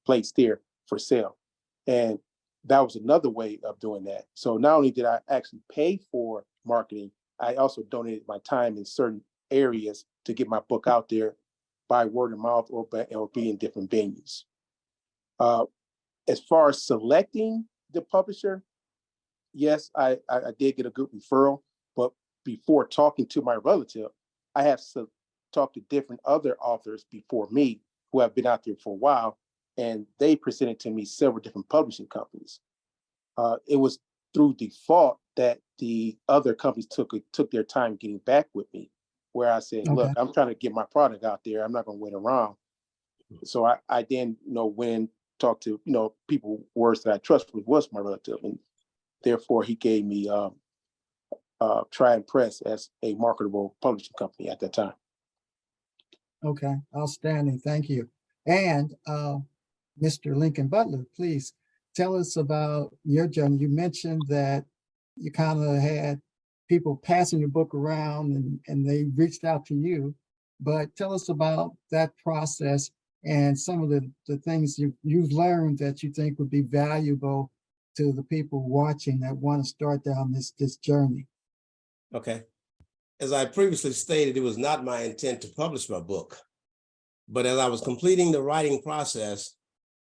placed there for sale. And that was another way of doing that. So not only did I actually pay for marketing, I also donated my time in certain areas to get my book out there by word of mouth or be in different venues. As far as selecting the publisher, yes, I did get a good referral, but before talking to my relative, I have talked to different other authors before me who have been out there for a while, and they presented to me several different publishing companies. It was through default that the other companies took their time getting back with me, where I said, look, I'm trying to get my product out there. I'm not going to wait around. So I then, went and talked to, people words that I trust, which was my relative. And therefore he gave me Try and Press as a marketable publishing company at that time. Okay, outstanding. Thank you. And Mr. Lincoln Butler, please tell us about your journey. You mentioned that you kind of had people passing your book around and they reached out to you, but tell us about that process and some of the things you've learned that you think would be valuable to the people watching that want to start down this journey. Okay. As I previously stated, it was not my intent to publish my book. But as I was completing the writing process,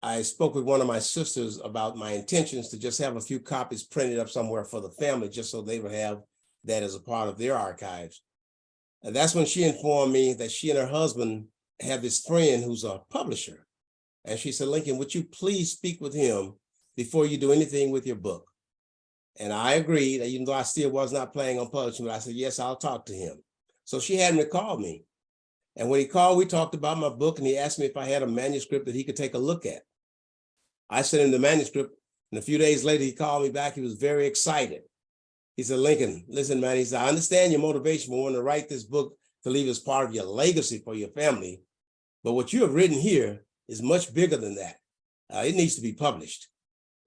I spoke with one of my sisters about my intentions to just have a few copies printed up somewhere for the family, just so they would have that as a part of their archives. And that's when she informed me that she and her husband have this friend who's a publisher. And she said, Lincoln, would you please speak with him before you do anything with your book? And I agreed, even though I still was not planning on publishing, but I said, yes, I'll talk to him. So she had him call me. And when he called, we talked about my book, and he asked me if I had a manuscript that he could take a look at. I sent him the manuscript, and a few days later, he called me back. He was very excited. He said, Lincoln, listen, man, he said, I understand your motivation for wanting to write this book to leave as part of your legacy for your family, but what you have written here is much bigger than that. It needs to be published.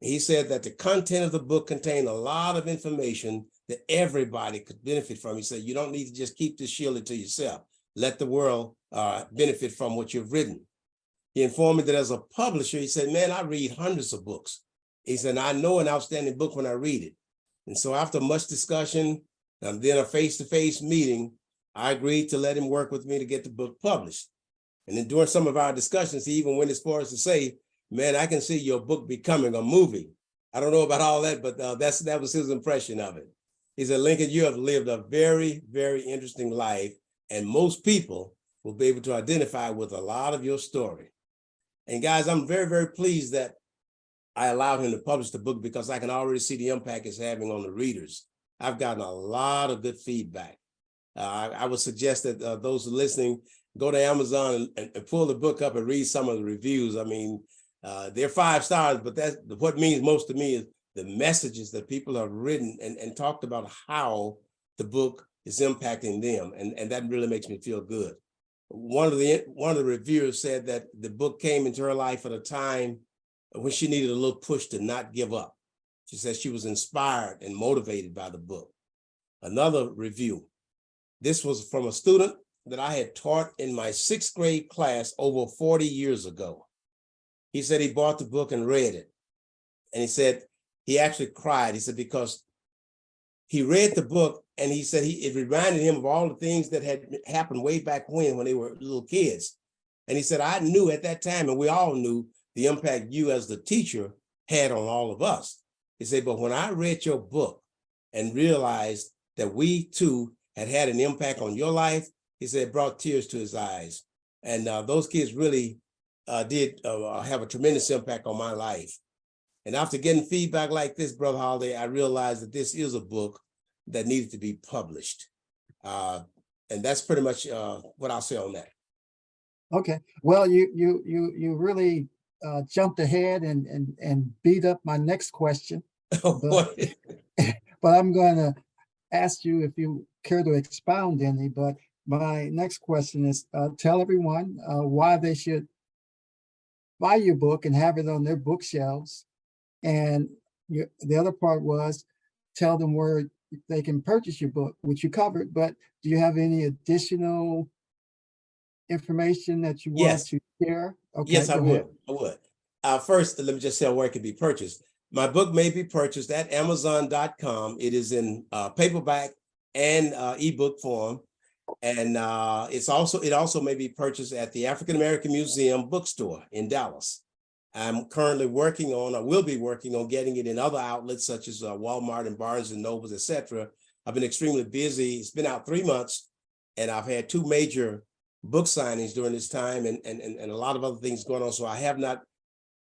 He said that the content of the book contained a lot of information that everybody could benefit from. He said, you don't need to just keep this shielded to yourself. Let the world benefit from what you've written. He informed me that as a publisher, he said, man, I read hundreds of books. He said, I know an outstanding book when I read it. And so after much discussion, and then a face-to-face meeting, I agreed to let him work with me to get the book published. And then during some of our discussions, he even went as far as to say, man, I can see your book becoming a movie. I don't know about all that, but that was his impression of it. He said, Lincoln, you have lived a very, very interesting life, and most people will be able to identify with a lot of your story. And guys, I'm very, very pleased that I allowed him to publish the book, because I can already see the impact it's having on the readers. I've gotten a lot of good feedback. I would suggest that those listening go to Amazon and pull the book up and read some of the reviews. I mean, they're 5 stars, but that's what means most to me is the messages that people have written and talked about how the book is impacting them. And that really makes me feel good. One of the reviewers said that the book came into her life at a time when she needed a little push to not give up. She said she was inspired and motivated by the book. Another review, this was from a student that I had taught in my 6th grade class over 40 years ago. He said he bought the book and read it. And he said he actually cried. He said because he read the book and he said it reminded him of all the things that had happened way back when they were little kids. And he said, I knew at that time, and we all knew the impact you as the teacher had on all of us. He said, but when I read your book and realized that we too had an impact on your life, he said, it brought tears to his eyes. And those kids really did have a tremendous impact on my life. And after getting feedback like this, Brother Holiday, I realized that this is a book that needed to be published. And that's pretty much what I'll say on that. Okay, well, you really jumped ahead and beat up my next question. But, but I'm going to ask you if you care to expound any. But my next question is tell everyone why they should buy your book and have it on their bookshelves. And the other part was tell them where they can purchase your book, which you covered. But do you have any additional information that you want to share? Okay, yes, I would. First, let me just say where it can be purchased. My book may be purchased at Amazon.com. It is in paperback and ebook form. And it also may be purchased at the African American Museum bookstore in Dallas. I'm currently working on, I will be working on getting it in other outlets such as Walmart and Barnes and Nobles, etc. I've been extremely busy. It's been out 3 months, and I've had 2 major book signings during this time and a lot of other things going on. So I have not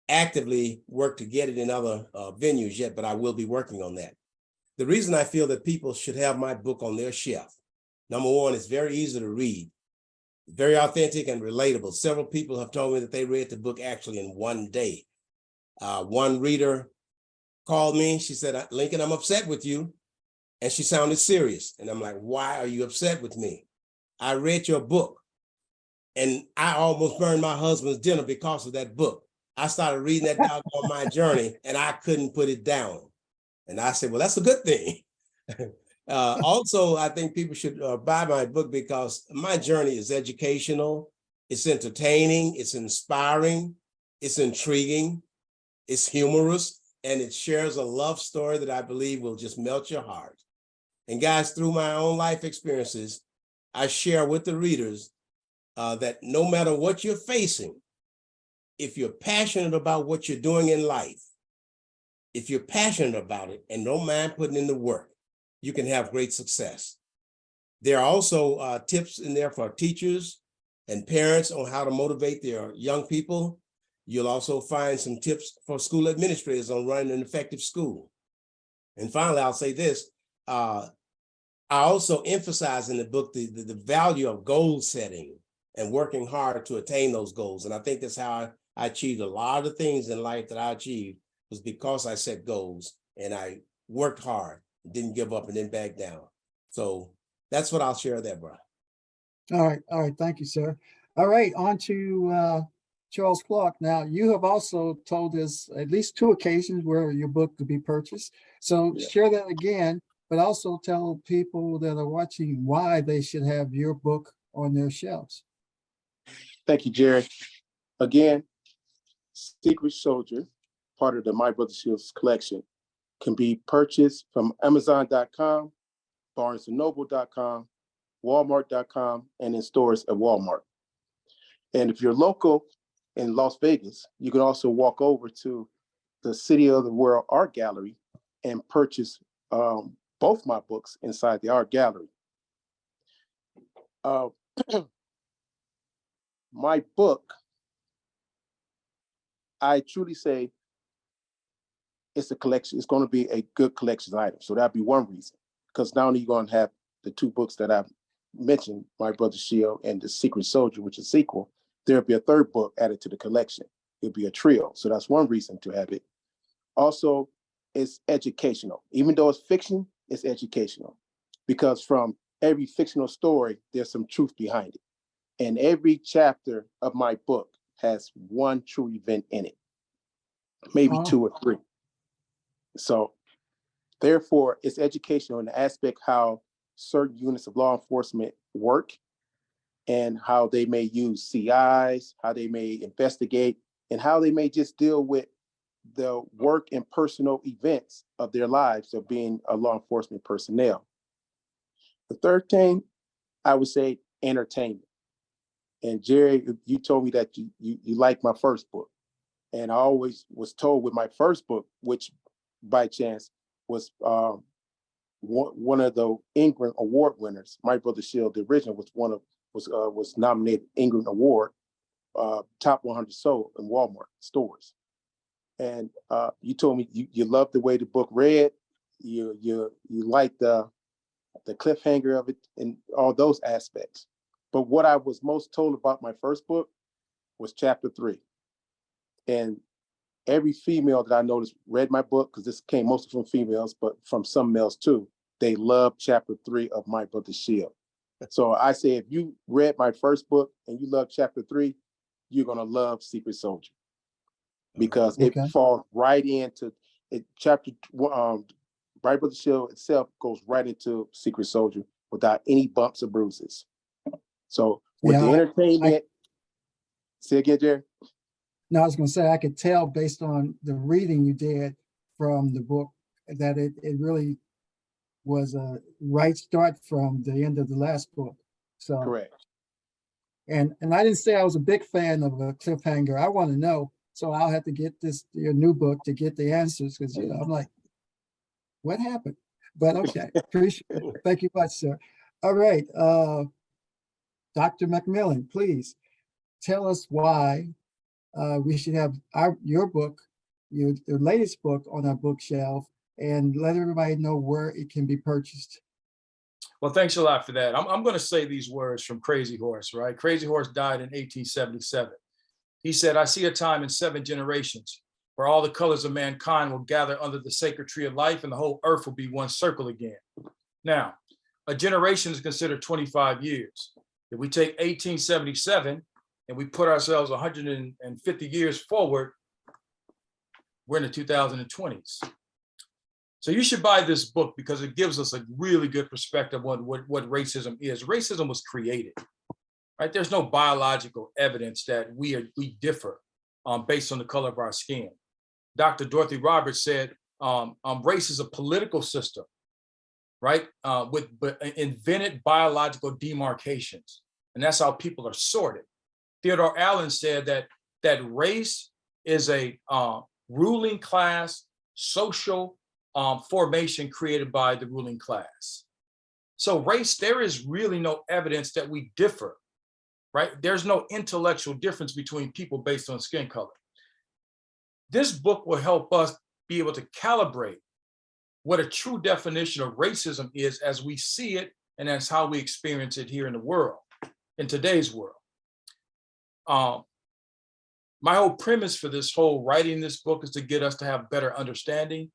actively worked to get it in other venues yet, but I will be working on that. The reason I feel that people should have my book on their shelf, number one, it's very easy to read, very authentic and relatable. Several people have told me that they read the book actually in one day. One reader called me. She said, Lincoln, I'm upset with you. And she sounded serious. And I'm like, why are you upset with me? I read your book and I almost burned my husband's dinner because of that book. I started reading that doggone My Journey and I couldn't put it down. And I said, well, that's a good thing. Also, I think people should buy my book because My Journey is educational, it's entertaining, it's inspiring, it's intriguing, it's humorous, and it shares a love story that I believe will just melt your heart. And guys, through my own life experiences, I share with the readers that no matter what you're facing, if you're passionate about what you're doing in life, if you're passionate about it and don't mind putting in the work, you can have great success. There are also tips in there for teachers and parents on how to motivate their young people. You'll also find some tips for school administrators on running an effective school. And finally, I'll say this. I also emphasize in the book the value of goal setting and working hard to attain those goals. And I think that's how I achieved a lot of the things in life that I achieved was because I set goals and I worked hard, didn't give up and didn't back down. So that's what I'll share there, bro. All right. Thank you, sir. All right, on to Charles Clark. Now, you have also told us at least 2 occasions where your book could be purchased. So share that again, but also tell people that are watching why they should have your book on their shelves. Thank you, Jerry. Again, Secret Soldier, part of the My Brother Shield's collection, can be purchased from Amazon.com, BarnesandNoble.com, Walmart.com, and in stores at Walmart. And if you're local in Las Vegas, you can also walk over to the City of the World Art Gallery and purchase both my books inside the art gallery. My book, I truly say it's a collection. It's going to be a good collection item. So that'd be one reason, because not only are you going to have the 2 books that I've mentioned, My Brother Shield and The Secret Soldier, which is a sequel, there'll be a 3rd book added to the collection. It'll be a trio. So that's one reason to have it. Also, is educational. Even though it's fiction, it's educational. Because from every fictional story, there's some truth behind it. And every chapter of my book has one true event in it, maybe two or three. So therefore, it's educational in the aspect how certain units of law enforcement work and how they may use CIs, how they may investigate, and how they may just deal with the work and personal events of their lives of being a law enforcement personnel. The third thing, I would say entertainment. And Jerry, you told me that you liked my first book. And I always was told with my first book, which by chance was one of the Ingram Award winners. My Brother Shield, the original, was nominated Ingram Award, top 100 sold in Walmart stores. And you told me you loved the way the book read. You liked the cliffhanger of it and all those aspects. But what I was most told about my first book was chapter 3. And every female that I noticed read my book, because this came mostly from females, but from some males too. They loved chapter 3 of My Brother Shield. So I say, if you read my first book and you love chapter 3, you're gonna love Secret Soldier, because it falls right into it. Chapter 1, My Brother Shield itself goes right into Secret Soldier without any bumps or bruises. So with the entertainment, say again, Jerry. No, I was going to say, I could tell based on the reading you did from the book that it really was a right start from the end of the last book. So Correct. And I didn't say I was a big fan of a cliffhanger. I want to know, so I'll have to get your new book to get the answers, because I'm like, what happened? But okay, appreciate it. Thank you much, sir. All right, Dr. McMillan, please tell us why we should have your book, your latest book, on our bookshelf, and let everybody know where it can be purchased. Well, thanks a lot for that. I'm going to say these words from Crazy Horse, right? Crazy Horse died in 1877. He said, "I see a time in 7 generations where all the colors of mankind will gather under the sacred tree of life, and the whole earth will be one circle again." Now, a generation is considered 25 years. If we take 1877 and we put ourselves 150 years forward, we're in the 2020s. So you should buy this book because it gives us a really good perspective on what racism is. Racism was created, right? There's no biological evidence that we differ based on the color of our skin. Dr. Dorothy Roberts said, race is a political system, right? With invented biological demarcations. And that's how people are sorted. Theodore Allen said that race is a ruling class social formation created by the ruling class. So race, there is really no evidence that we differ, right? There's no intellectual difference between people based on skin color. This book will help us be able to calibrate what a true definition of racism is as we see it, and that's how we experience it here in the world, in today's world. My whole premise for this whole writing this book is to get us to have better understanding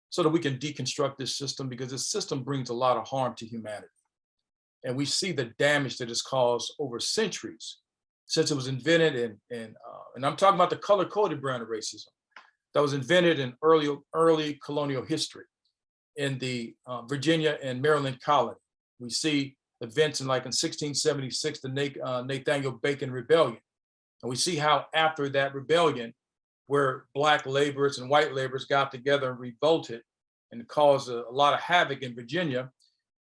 so that we can deconstruct this system, because this system brings a lot of harm to humanity. And we see the damage that it's caused over centuries since it was invented and I'm talking about the color-coded brand of racism that was invented in early colonial history in the Virginia and Maryland colony. We see events in 1676, the Nathaniel Bacon Rebellion. And we see how after that rebellion, where Black laborers and white laborers got together and revolted and caused a lot of havoc in Virginia,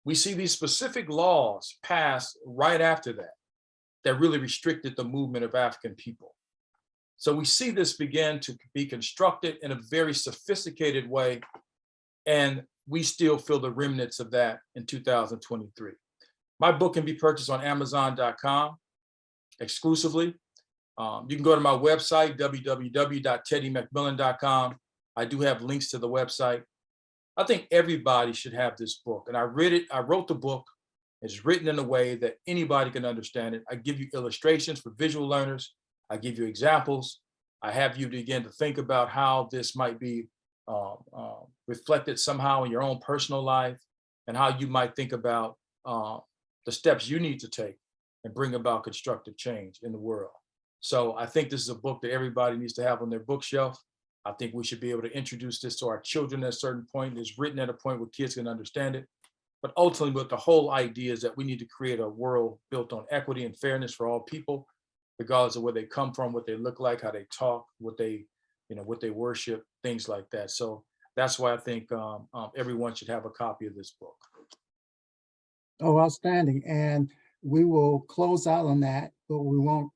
we see these specific laws passed right after that really restricted the movement of African people. So we see this begin to be constructed in a very sophisticated way, and we still feel the remnants of that in 2023. My book can be purchased on Amazon.com exclusively. You can go to my website, www.teddymcmillan.com. I do have links to the website. I think everybody should have this book. And I wrote the book. It's written in a way that anybody can understand it. I give you illustrations for visual learners. I give you examples. I have you begin to think about how this might be reflected somehow in your own personal life, and how you might think about the steps you need to take and bring about constructive change in the world. So I think this is a book that everybody needs to have on their bookshelf. I think we should be able to introduce this to our children at a certain point. It's written at a point where kids can understand it. But ultimately, what the whole idea is that we need to create a world built on equity and fairness for all people, regardless of where they come from, what they look like, how they talk, what they worship, things like that. So that's why I think everyone should have a copy of this book. Oh, outstanding. And we will close out on that, but we won't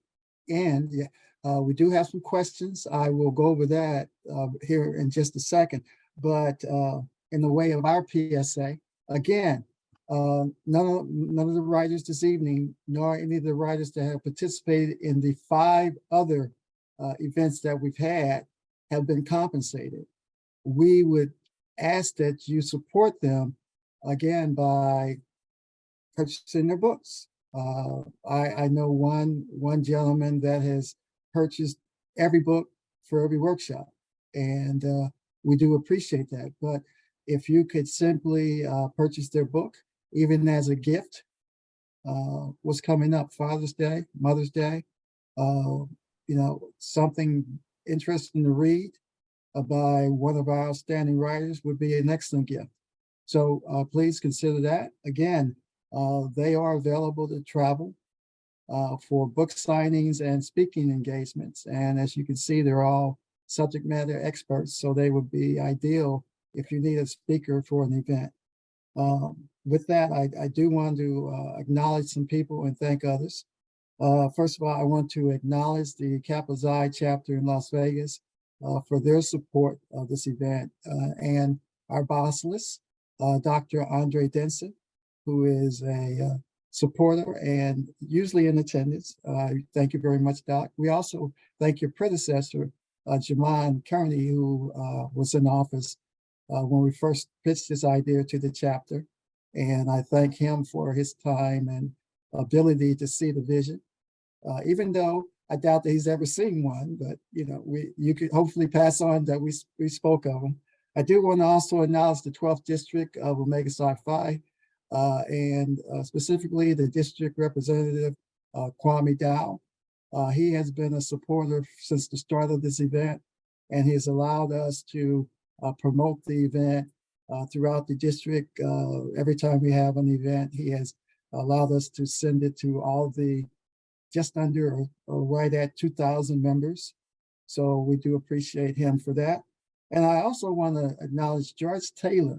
end yet. We do have some questions. I will go over that here in just a second. But in the way of our PSA, again, none of the writers this evening, nor any of the writers that have participated in the 5 other events that we've had have been compensated. We would ask that you support them again by purchasing their books. I know one gentleman that has purchased every book for every workshop, and we do appreciate that. But if you could simply purchase their book, even as a gift, what's coming up, Father's Day, Mother's Day, something interesting to read by one of our outstanding writers would be an excellent gift. So please consider that. Again, they are available to travel for book signings and speaking engagements. And as you can see, they're all subject matter experts, so they would be ideal if you need a speaker for an event. With that, I do want to acknowledge some people and thank others. First of all, I want to acknowledge the Kappa Xi chapter in Las Vegas for their support of this event, and our bossless, Dr. Andre Denson, who is a supporter and usually in attendance. Thank you very much, Doc. We also thank your predecessor, Jamon Kearney, who was in office when we first pitched this idea to the chapter. And I thank him for his time and ability to see the vision, even though I doubt that he's ever seen one, but you could hopefully pass on that we spoke of him. I do want to also acknowledge the 12th District of Omega Psi Phi, and specifically the district representative, Kwame Dow. He has been a supporter since the start of this event, and he has allowed us to promote the event throughout the district. Every time we have an event, he has allowed us to send it to all the just under or right at 2,000 members. So we do appreciate him for that. And I also want to acknowledge George Taylor.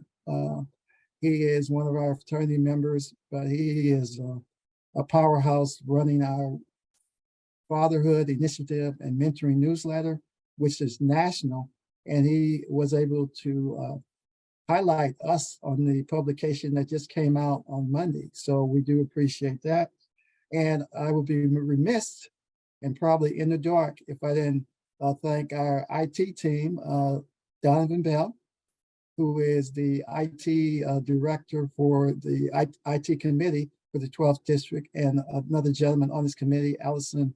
He is one of our fraternity members, but he is a powerhouse running our fatherhood initiative and mentoring newsletter, which is national. And he was able to highlight us on the publication that just came out on Monday. So we do appreciate that. And I would be remiss and probably in the dark if I didn't thank our IT team, Donovan Bell, who is the IT director for the IT committee for the 12th District, and another gentleman on this committee, Allison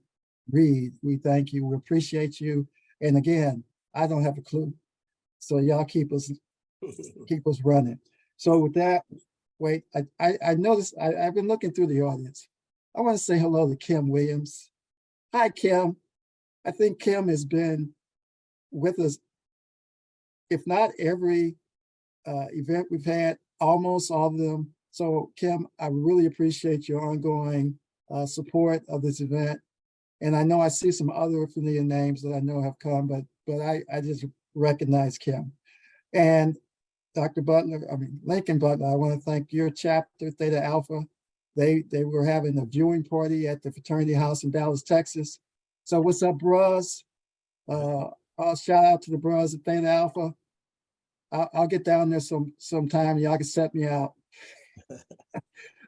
Reed. We thank you, we appreciate you. And again, I don't have a clue. So y'all keep us running. So with that, wait, I noticed, I've been looking through the audience. I want to say hello to Kim Williams. Hi, Kim. I think Kim has been with us, if not every event we've had, almost all of them. So Kim, I really appreciate your ongoing support of this event. And I know I see some other familiar names that I know have come, but I just recognize Kim. And Dr. Butler, Lincoln Butler, I want to thank your chapter, Theta Alpha. They were having a viewing party at the fraternity house in Dallas, Texas. So what's up, bros? I'll shout out to the bros at Theta Alpha. I'll get down there sometime. Y'all can set me out.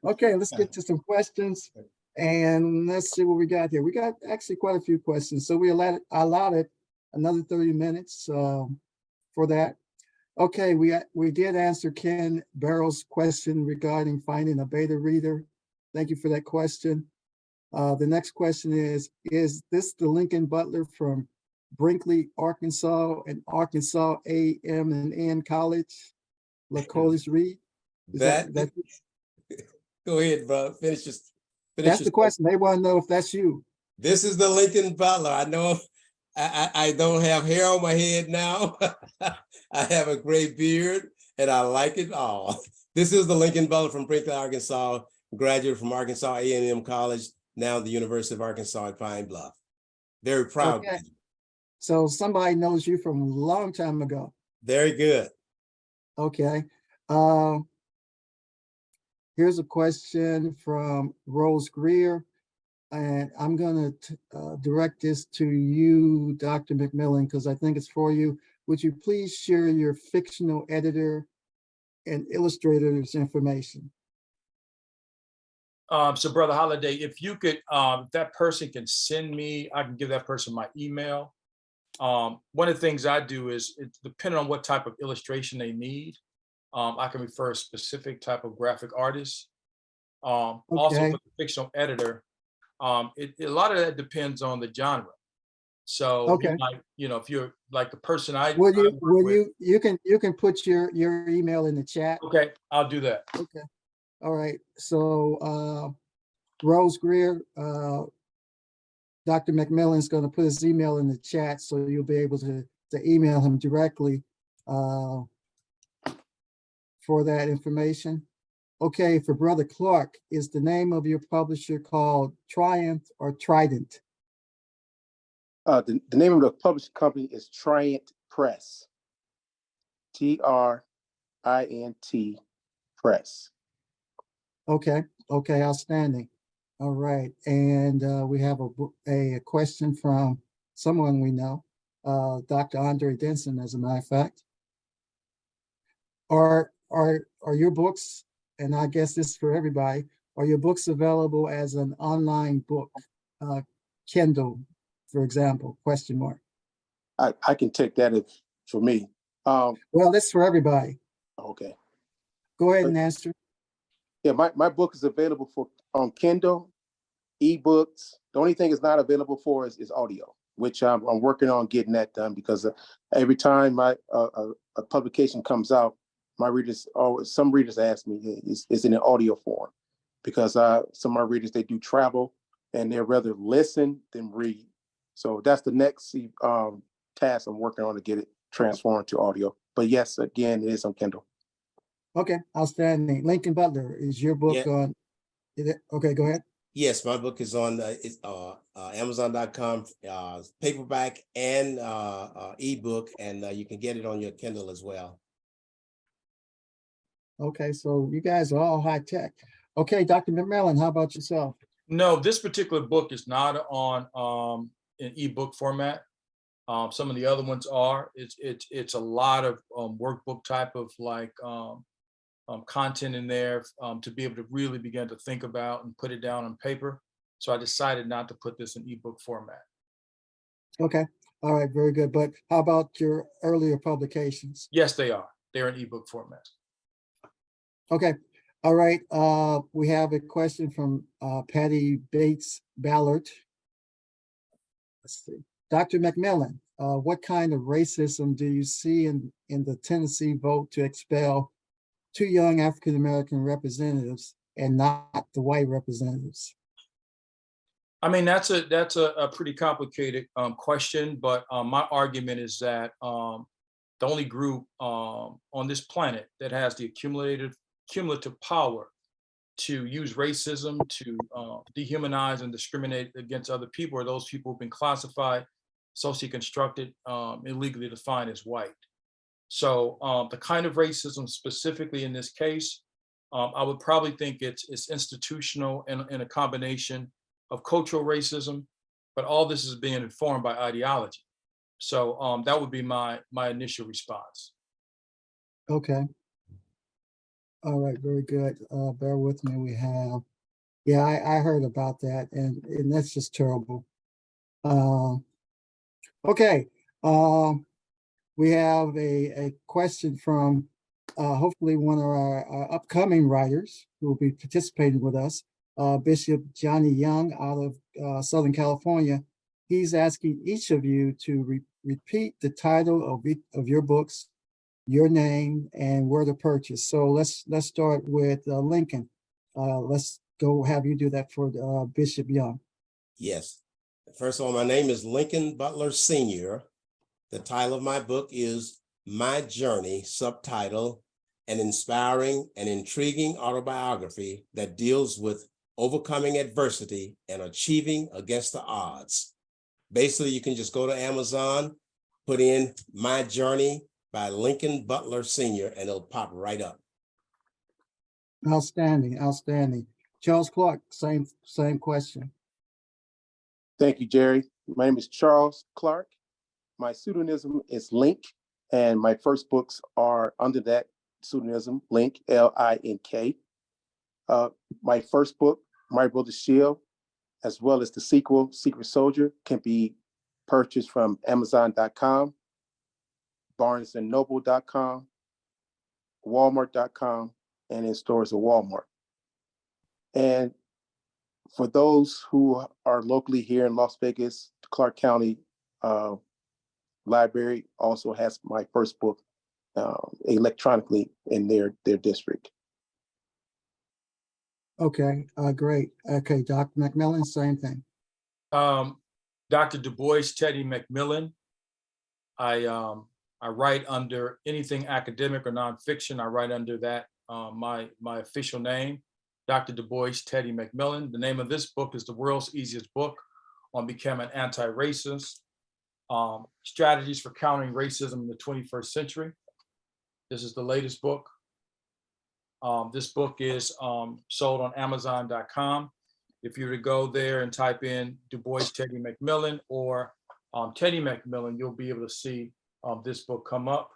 Okay, let's get to some questions. And let's see what we got here. We got actually quite a few questions. So we allotted another 30 minutes for that. Okay, we did answer Ken Barrow's question regarding finding a beta reader. Thank you for that question. The next question is this the Lincoln Butler from Brinkley, Arkansas, and Arkansas A.M. and N College, LaColis Reed. Is That, that go ahead, bro. Finish that's your the question. They want to know if that's you. This is the Lincoln Butler. I know I don't have hair on my head now. I have a gray beard and I like it all. This is the Lincoln Butler from Brinkley, Arkansas, graduate from Arkansas A&M College, now the University of Arkansas at Pine Bluff. Very proud. Okay. So somebody knows you from a long time ago. Very good. Okay. Here's a question from Rose Greer, and I'm going to direct this to you, Dr. McMillan, because I think it's for you. Would you please share your fictional editor and illustrator's information? So Brother Holiday, if you could, if that person can send me, I can give that person my email. One of the things I do is, it, depending on what type of illustration they need, I can refer a specific type of graphic artist. Also Okay. for the fictional editor, a lot of that depends on the genre. So Okay. you might, if you're like the person I Will work with, you can put your email in the chat. okay, I'll do that. Okay. All right. So Rose Greer, Dr. McMillan is going to put his email in the chat, so you'll be able to email him directly for that information. Okay, for Brother Clark, is the name of your publisher called Triumph or Trident? The name of the publishing company is Triumph Press. TRINT Press. Okay, outstanding. All right, and we have a question from someone we know, Dr. Andre Denson, as a matter of fact. Are your books, and I guess this is for everybody, are your books available as an online book, Kindle, for example, question mark? I can take that if for me. Well, that's for everybody. Okay. Go ahead and answer. Yeah, my book is available for on Kindle, ebooks. The only thing it's not available for is audio, which I'm working on getting that done, because every time a publication comes out, some readers ask me, is in an audio form, because some of my readers, they do travel and they'd rather listen than read. So that's the next task I'm working on, to get it transformed to audio. But yes, again, it is on Kindle. Okay, outstanding. Lincoln Butler, is your book on? Okay, go ahead. Yes, my book is on Amazon.com, paperback and ebook, and you can get it on your Kindle as well. Okay, so you guys are all high tech. Okay, Dr. McMillan, how about yourself? No, this particular book is not on an ebook format. Some of the other ones are. It's a lot of workbook type of content in there to be able to really begin to think about and put it down on paper. So I decided not to put this in ebook format. Okay, all right, very good. But how about your earlier publications? Yes, they are. They're in ebook format. Okay, all right. We have a question from Patty Bates Ballard. Let's see. Dr. McMillan, what kind of racism do you see in the Tennessee vote to expel 2 young African-American representatives and not the white representatives? I mean, that's a pretty complicated question, but my argument is that the only group on this planet that has the cumulative power to use racism to dehumanize and discriminate against other people are those people who've been classified, socially constructed, and legally defined as white. So the kind of racism specifically in this case, I would probably think it's institutional and a combination of cultural racism, but all this is being informed by ideology. So that would be my initial response. Okay. All right, very good. Bear with me. We have, yeah, I heard about that, and that's just terrible. Okay. We have a question from hopefully one of our upcoming writers who will be participating with us, Bishop Johnny Young out of Southern California. he's asking each of you to repeat the title of your books, your name, and where to purchase. So let's start with Lincoln. Let's go have you do that for Bishop Young. Yes. First of all, my name is Lincoln Butler Sr. The title of my book is My Journey, subtitle, an inspiring and intriguing autobiography that deals with overcoming adversity and achieving against the odds. Basically, you can just go to Amazon, put in My Journey by Lincoln Butler Sr., and it'll pop right up. Outstanding, outstanding. Charles Clark, same question. Thank you, Jerry. My name is Charles Clark. My pseudonym is Link, and my first books are under that pseudonym, Link, L-I-N-K. My first book, My Brother's Shield, as well as the sequel, Secret Soldier, can be purchased from Amazon.com, BarnesandNoble.com, Walmart.com, and in stores at Walmart. And for those who are locally here in Las Vegas, the Clark County Library also has my first book electronically in their district. Okay, great. Okay, Dr. McMillan, same thing. Dr. DuBoise, Teddy McMillan. I write under anything academic or nonfiction. I write under that, my official name, Dr. DuBoise, Teddy McMillan. The name of this book is The World's Easiest Book on Becoming Anti-Racist, Strategies for Countering Racism in the 21st Century. This is the latest book. This book is sold on Amazon.com. If you were to go there and type in DuBoise Teddy McMillan or Teddy McMillan, you'll be able to see this book come up.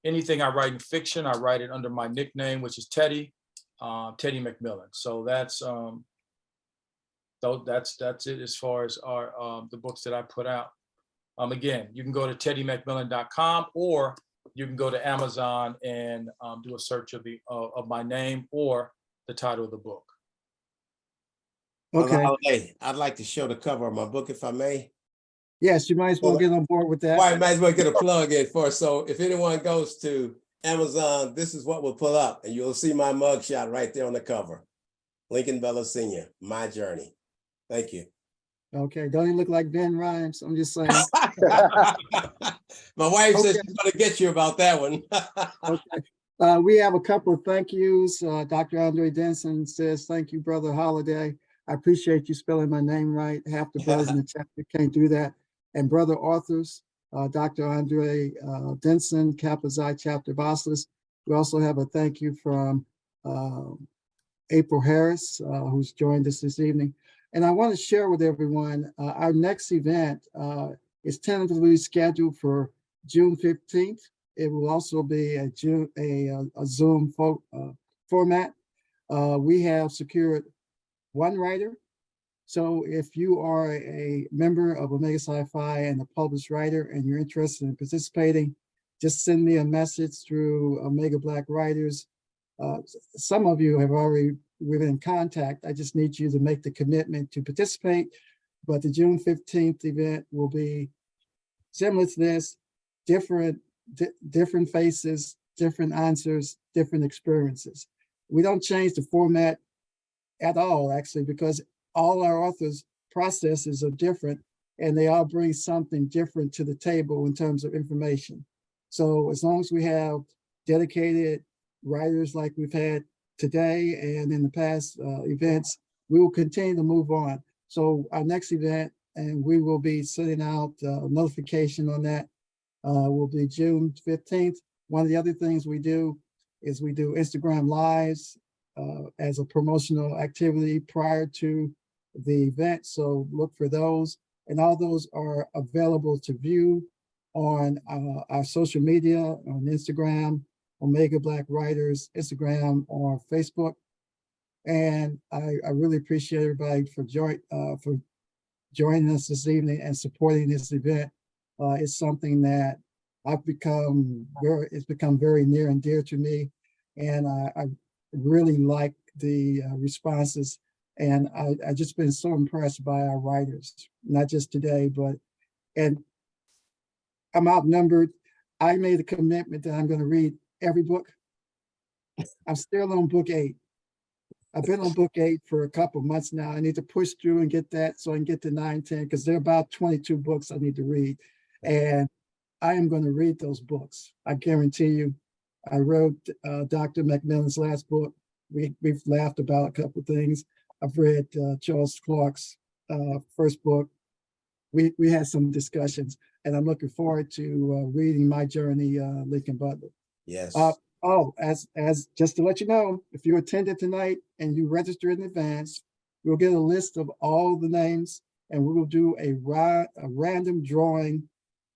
Anything I write in fiction, I write it under my nickname, which is Teddy McMillan. So that's it as far as the books that I put out. Again, you can go to teddymcmillan.com, or you can go to Amazon and do a search of my name or the title of the book. Okay. Holiday, I'd like to show the cover of my book, if I may. Yes, you might as well get on board with that. Well, I might as well get a plug in for. So if anyone goes to Amazon, this is what will pull up, and you'll see my mugshot right there on the cover. Lincoln Butler Sr., My Journey. Thank you. Okay, don't even look like Ben Rhymes. I'm just saying. My wife says she's going to get you about that one. Okay. We have a couple of thank yous. Dr. Andre Denson says, thank you, Brother Holiday. I appreciate you spelling my name right. Half the brothers in the chapter can't do that. And brother authors, Dr. Andre Denson, Kappa Xi Chapter Boslis. We also have a thank you from April Harris, who's joined us this evening. And I want to share with everyone, our next event is tentatively scheduled for June 15th. It will also be a Zoom format. We have secured one writer. So if you are a member of Omega Sci-Fi and a published writer and you're interested in participating, just send me a message through Omega Black Writers. Some of you have already been in contact. I just need you to make the commitment to participate. But the June 15th event will be similar to this, different faces, different answers, different experiences. We don't change the format at all, actually, because all our authors' processes are different and they all bring something different to the table in terms of information. So as long as we have dedicated writers like we've had today and in the past events, we will continue to move on. So our next event, and we will be sending out a notification on that, will be June 15th. One of the other things we do is we do Instagram Lives as a promotional activity prior to the event. So look for those. And all those are available to view on our social media, on Instagram, Omega Black Writers, Instagram, or Facebook. And I really appreciate everybody for joining us this evening and supporting this event. It's something that it's become very near and dear to me. And I really like the responses And I just been so impressed by our writers, not just today, and I'm outnumbered. I made a commitment that I'm going to read every book. I'm still on book 8. I've been on book 8 for a couple months now. I need to push through and get that so I can get to 9, 10, because there are about 22 books I need to read. And I am going to read those books. I guarantee you. I wrote Dr. McMillan's last book. We've laughed about a couple of things. I've read Charles Clark's first book. We had some discussions, and I'm looking forward to reading my journey, Lincoln Butler. Yes. Oh, as just to let you know, if you attended tonight and you registered in advance, you'll get a list of all the names, and we will do a random drawing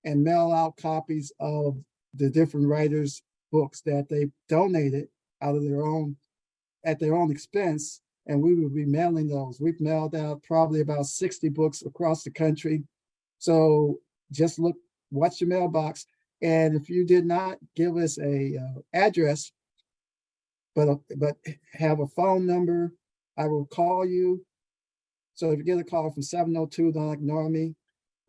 and mail out copies of the different writers' books that they donated out of their own, at their own expense, and we will be mailing those. We've mailed out probably about 60 books across the country. So just look, watch your mailbox. And if you did not give us a address, but have a phone number, I will call you. So if you get a call from 702, don't ignore me.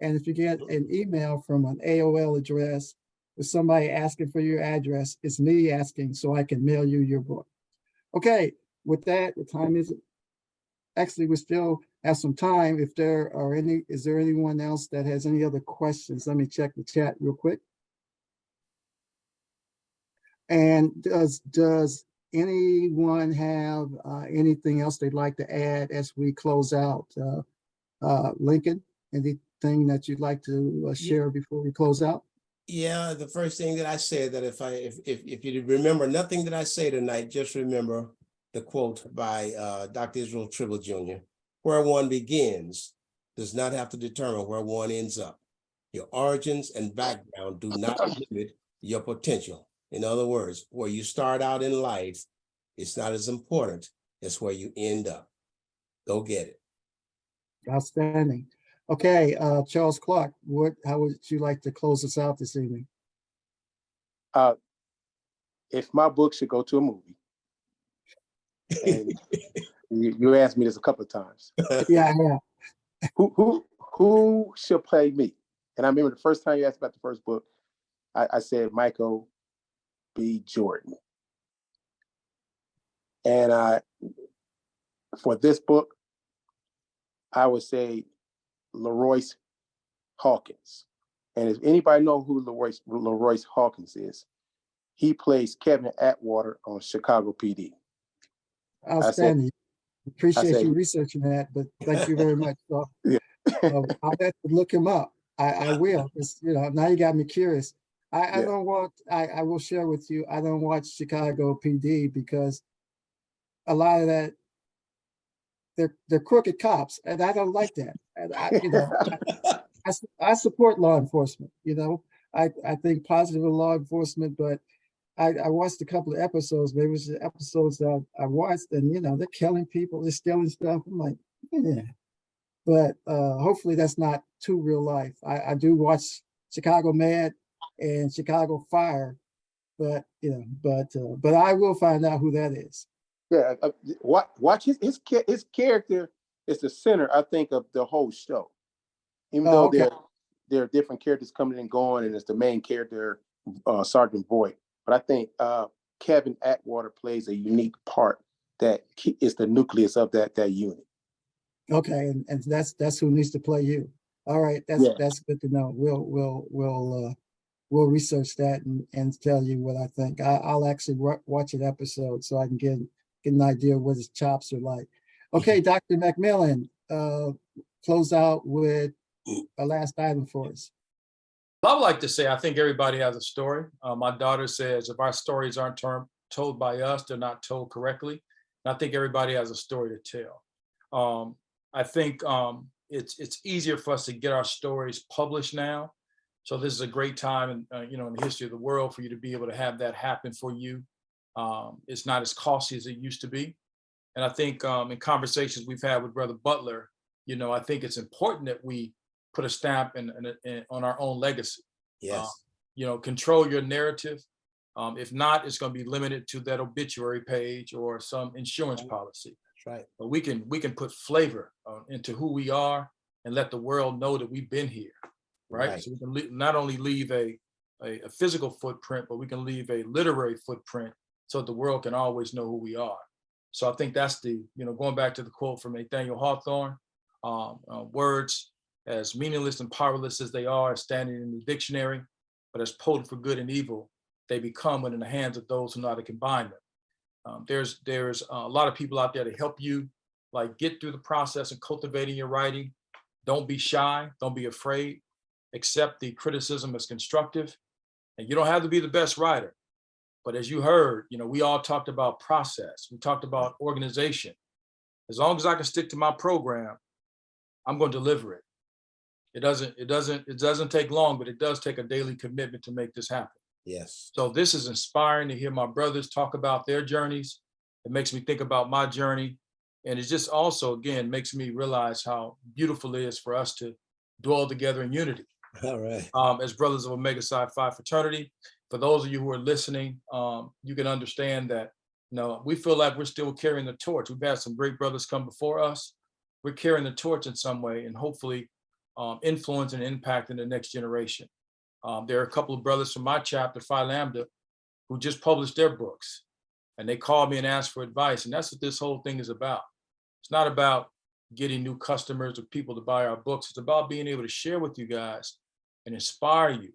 And if you get an email from an AOL address with somebody asking for your address, it's me asking so I can mail you your book. Okay, with that, what time is it? Actually, we still have some time. If there are any, is there anyone else that has any other questions? Let me check the chat real quick. And does anyone have anything else they'd like to add as we close out? Lincoln, anything that you'd like to share before we close out? Yeah, the first thing that I said, that if you remember nothing that I say tonight, just remember the quote by Dr. Israel Tribble Jr. Where one begins does not have to determine where one ends up. Your origins and background do not limit your potential. In other words, where you start out in life, it's not as important as where you end up. Go get it. Outstanding. Okay, Charles Clark, how would you like to close us out this evening? If my book should go to a movie, and you asked me this a couple of times. Yeah. Who should play me? And I remember the first time you asked about the first book, I said Michael B. Jordan. And for this book, I would say Leroyce Hawkins. And if anybody know who Leroyce Hawkins is, he plays Kevin Atwater on Chicago PD. Outstanding. Appreciate you researching that, but thank you very much. So, Yeah. I'll have to look him up. I will. Now you got me curious. I don't watch. I will share with you. I don't watch Chicago PD because a lot of that they're crooked cops, and I don't like that. And I support law enforcement. I think positive of law enforcement, but I watched a couple of episodes. Maybe it was the episodes that I watched, and they're killing people, they're stealing stuff. I'm like, yeah. But hopefully that's not too real life. I do watch Chicago Med and Chicago Fire, but I will find out who that is. Yeah, watch his character is the center, I think, of the whole show. Even though there are different characters coming and going, and it's the main character, Sergeant Boyd. But I think Kevin Atwater plays a unique part that is the nucleus of that unit. Okay, and that's who needs to play you. All right, that's good to know. We'll research that and tell you what I think. I'll actually watch an episode so I can get an idea of what his chops are like. Okay, Dr. McMillan, close out with a last item for us. I would like to say, I think everybody has a story. My daughter says, if our stories aren't told by us, they're not told correctly. And I think everybody has a story to tell. I think it's easier for us to get our stories published now. So this is a great time, in the history of the world for you to be able to have that happen for you. It's not as costly as it used to be. And I think in conversations we've had with Brother Butler, I think it's important that we put a stamp on our own legacy. Yes. Control your narrative. If not, it's going to be limited to that obituary page or some insurance policy. right. But we can put flavor into who we are and let the world know that we've been here, right? Right. So we can not only leave a physical footprint, but we can leave a literary footprint so that the world can always know who we are. So I think that's going back to the quote from Nathaniel Hawthorne, words as meaningless and powerless as they are, standing in the dictionary, but as potent for good and evil, they become when in the hands of those who know how to combine them. There's a lot of people out there to help you, like, get through the process of cultivating your writing. Don't be shy. Don't be afraid. Accept the criticism as constructive. And you don't have to be the best writer. But as you heard, we all talked about process. We talked about organization. As long as I can stick to my program, I'm going to deliver it. It doesn't take long, but it does take a daily commitment to make this happen. Yes. So this is inspiring to hear my brothers talk about their journeys. It makes me think about my journey. And it just also, again, makes me realize how beautiful it is for us to dwell together in unity. All right. As brothers of Omega Psi Phi fraternity. For those of you who are listening, you can understand that, we feel like we're still carrying the torch. We've had some great brothers come before us. We're carrying the torch in some way and hopefully influence and impact in the next generation. There are a couple of brothers from my chapter, Phi Lambda, who just published their books, and they called me and asked for advice. And that's what this whole thing is about. It's not about getting new customers or people to buy our books. It's about being able to share with you guys and inspire you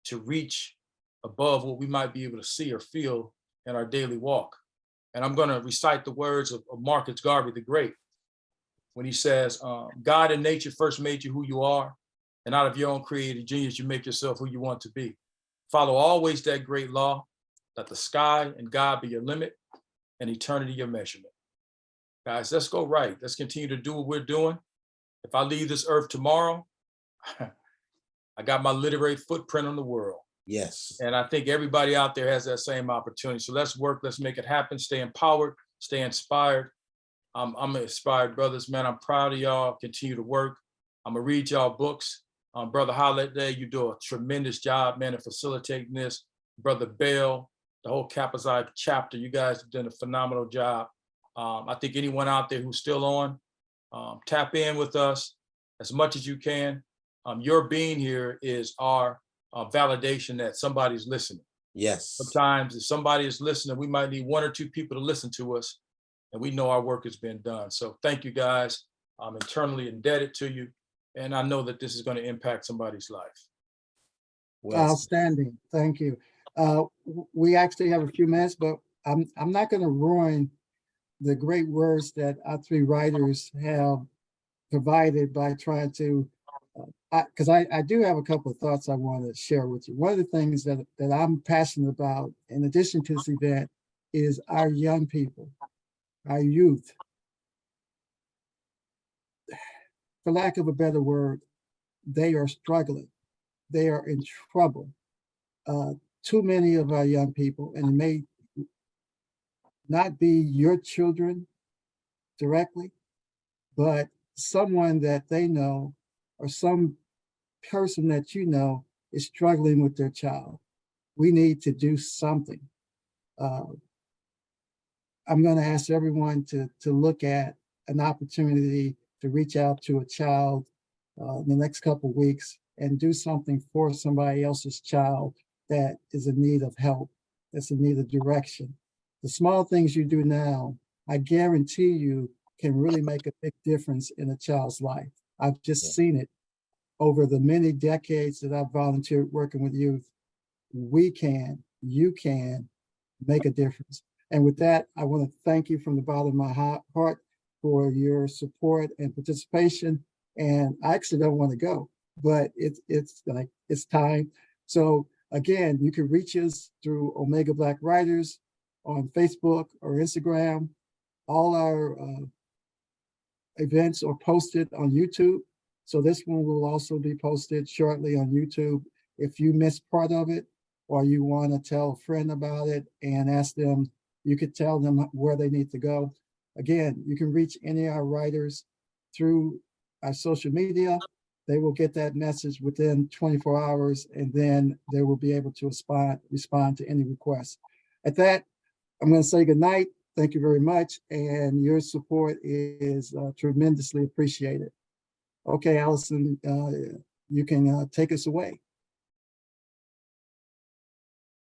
to reach above what we might be able to see or feel in our daily walk. And I'm going to recite the words of Marcus Garvey the Great when he says, God and nature first made you who you are, and out of your own creative genius, you make yourself who you want to be. Follow always that great law, that the sky and God be your limit and eternity your measurement. Guys, let's go right. Let's continue to do what we're doing. If I leave this earth tomorrow, I got my literary footprint on the world. Yes. And I think everybody out there has that same opportunity. So let's work, let's make it happen, stay empowered, stay inspired. I'm inspired, brothers, man. I'm proud of y'all. Continue to work. I'm gonna read y'all books. Brother Holiday, you do a tremendous job, man, in facilitating this. Brother Bell, the whole Kappa Psi chapter, you guys have done a phenomenal job. I think anyone out there who's still on, tap in with us as much as you can. Your being here is our validation that somebody's listening. Yes. Sometimes if somebody is listening, we might need one or two people to listen to us, and we know our work has been done. So thank you, guys. I'm eternally indebted to you, and I know that this is going to impact somebody's life. Well, Outstanding. Thank you. We actually have a few minutes, but I'm not going to ruin the great words that our three writers have provided by trying to, because I do have a couple of thoughts I want to share with you. One of the things that I'm passionate about, in addition to this event, is our young people, our youth. For lack of a better word, they are struggling. They are in trouble. Too many of our young people, and it may not be your children directly, but someone that they know or some person that you know is struggling with their child. We need to do something. I'm going to ask everyone to look at an opportunity to reach out to a child in the next couple of weeks and do something for somebody else's child that is in need of help, that's in need of direction. The small things you do now, I guarantee you, can really make a big difference in a child's life. I've just seen it over the many decades that I've volunteered working with youth. We can, you can make a difference. And with that, I want to thank you from the bottom of my heart for your support and participation. And I actually don't want to go, but it's time. So again, you can reach us through Omega Black Writers on Facebook or Instagram. All our events are posted on YouTube. So this one will also be posted shortly on YouTube. If you missed part of it, or you want to tell a friend about it and ask them, you could tell them where they need to go. Again, you can reach any of our writers through our social media. They will get that message within 24 hours, and then they will be able to respond to any requests. At that, I'm going to say good night. Thank you very much. And your support is tremendously appreciated. Okay, Allison, you can take us away.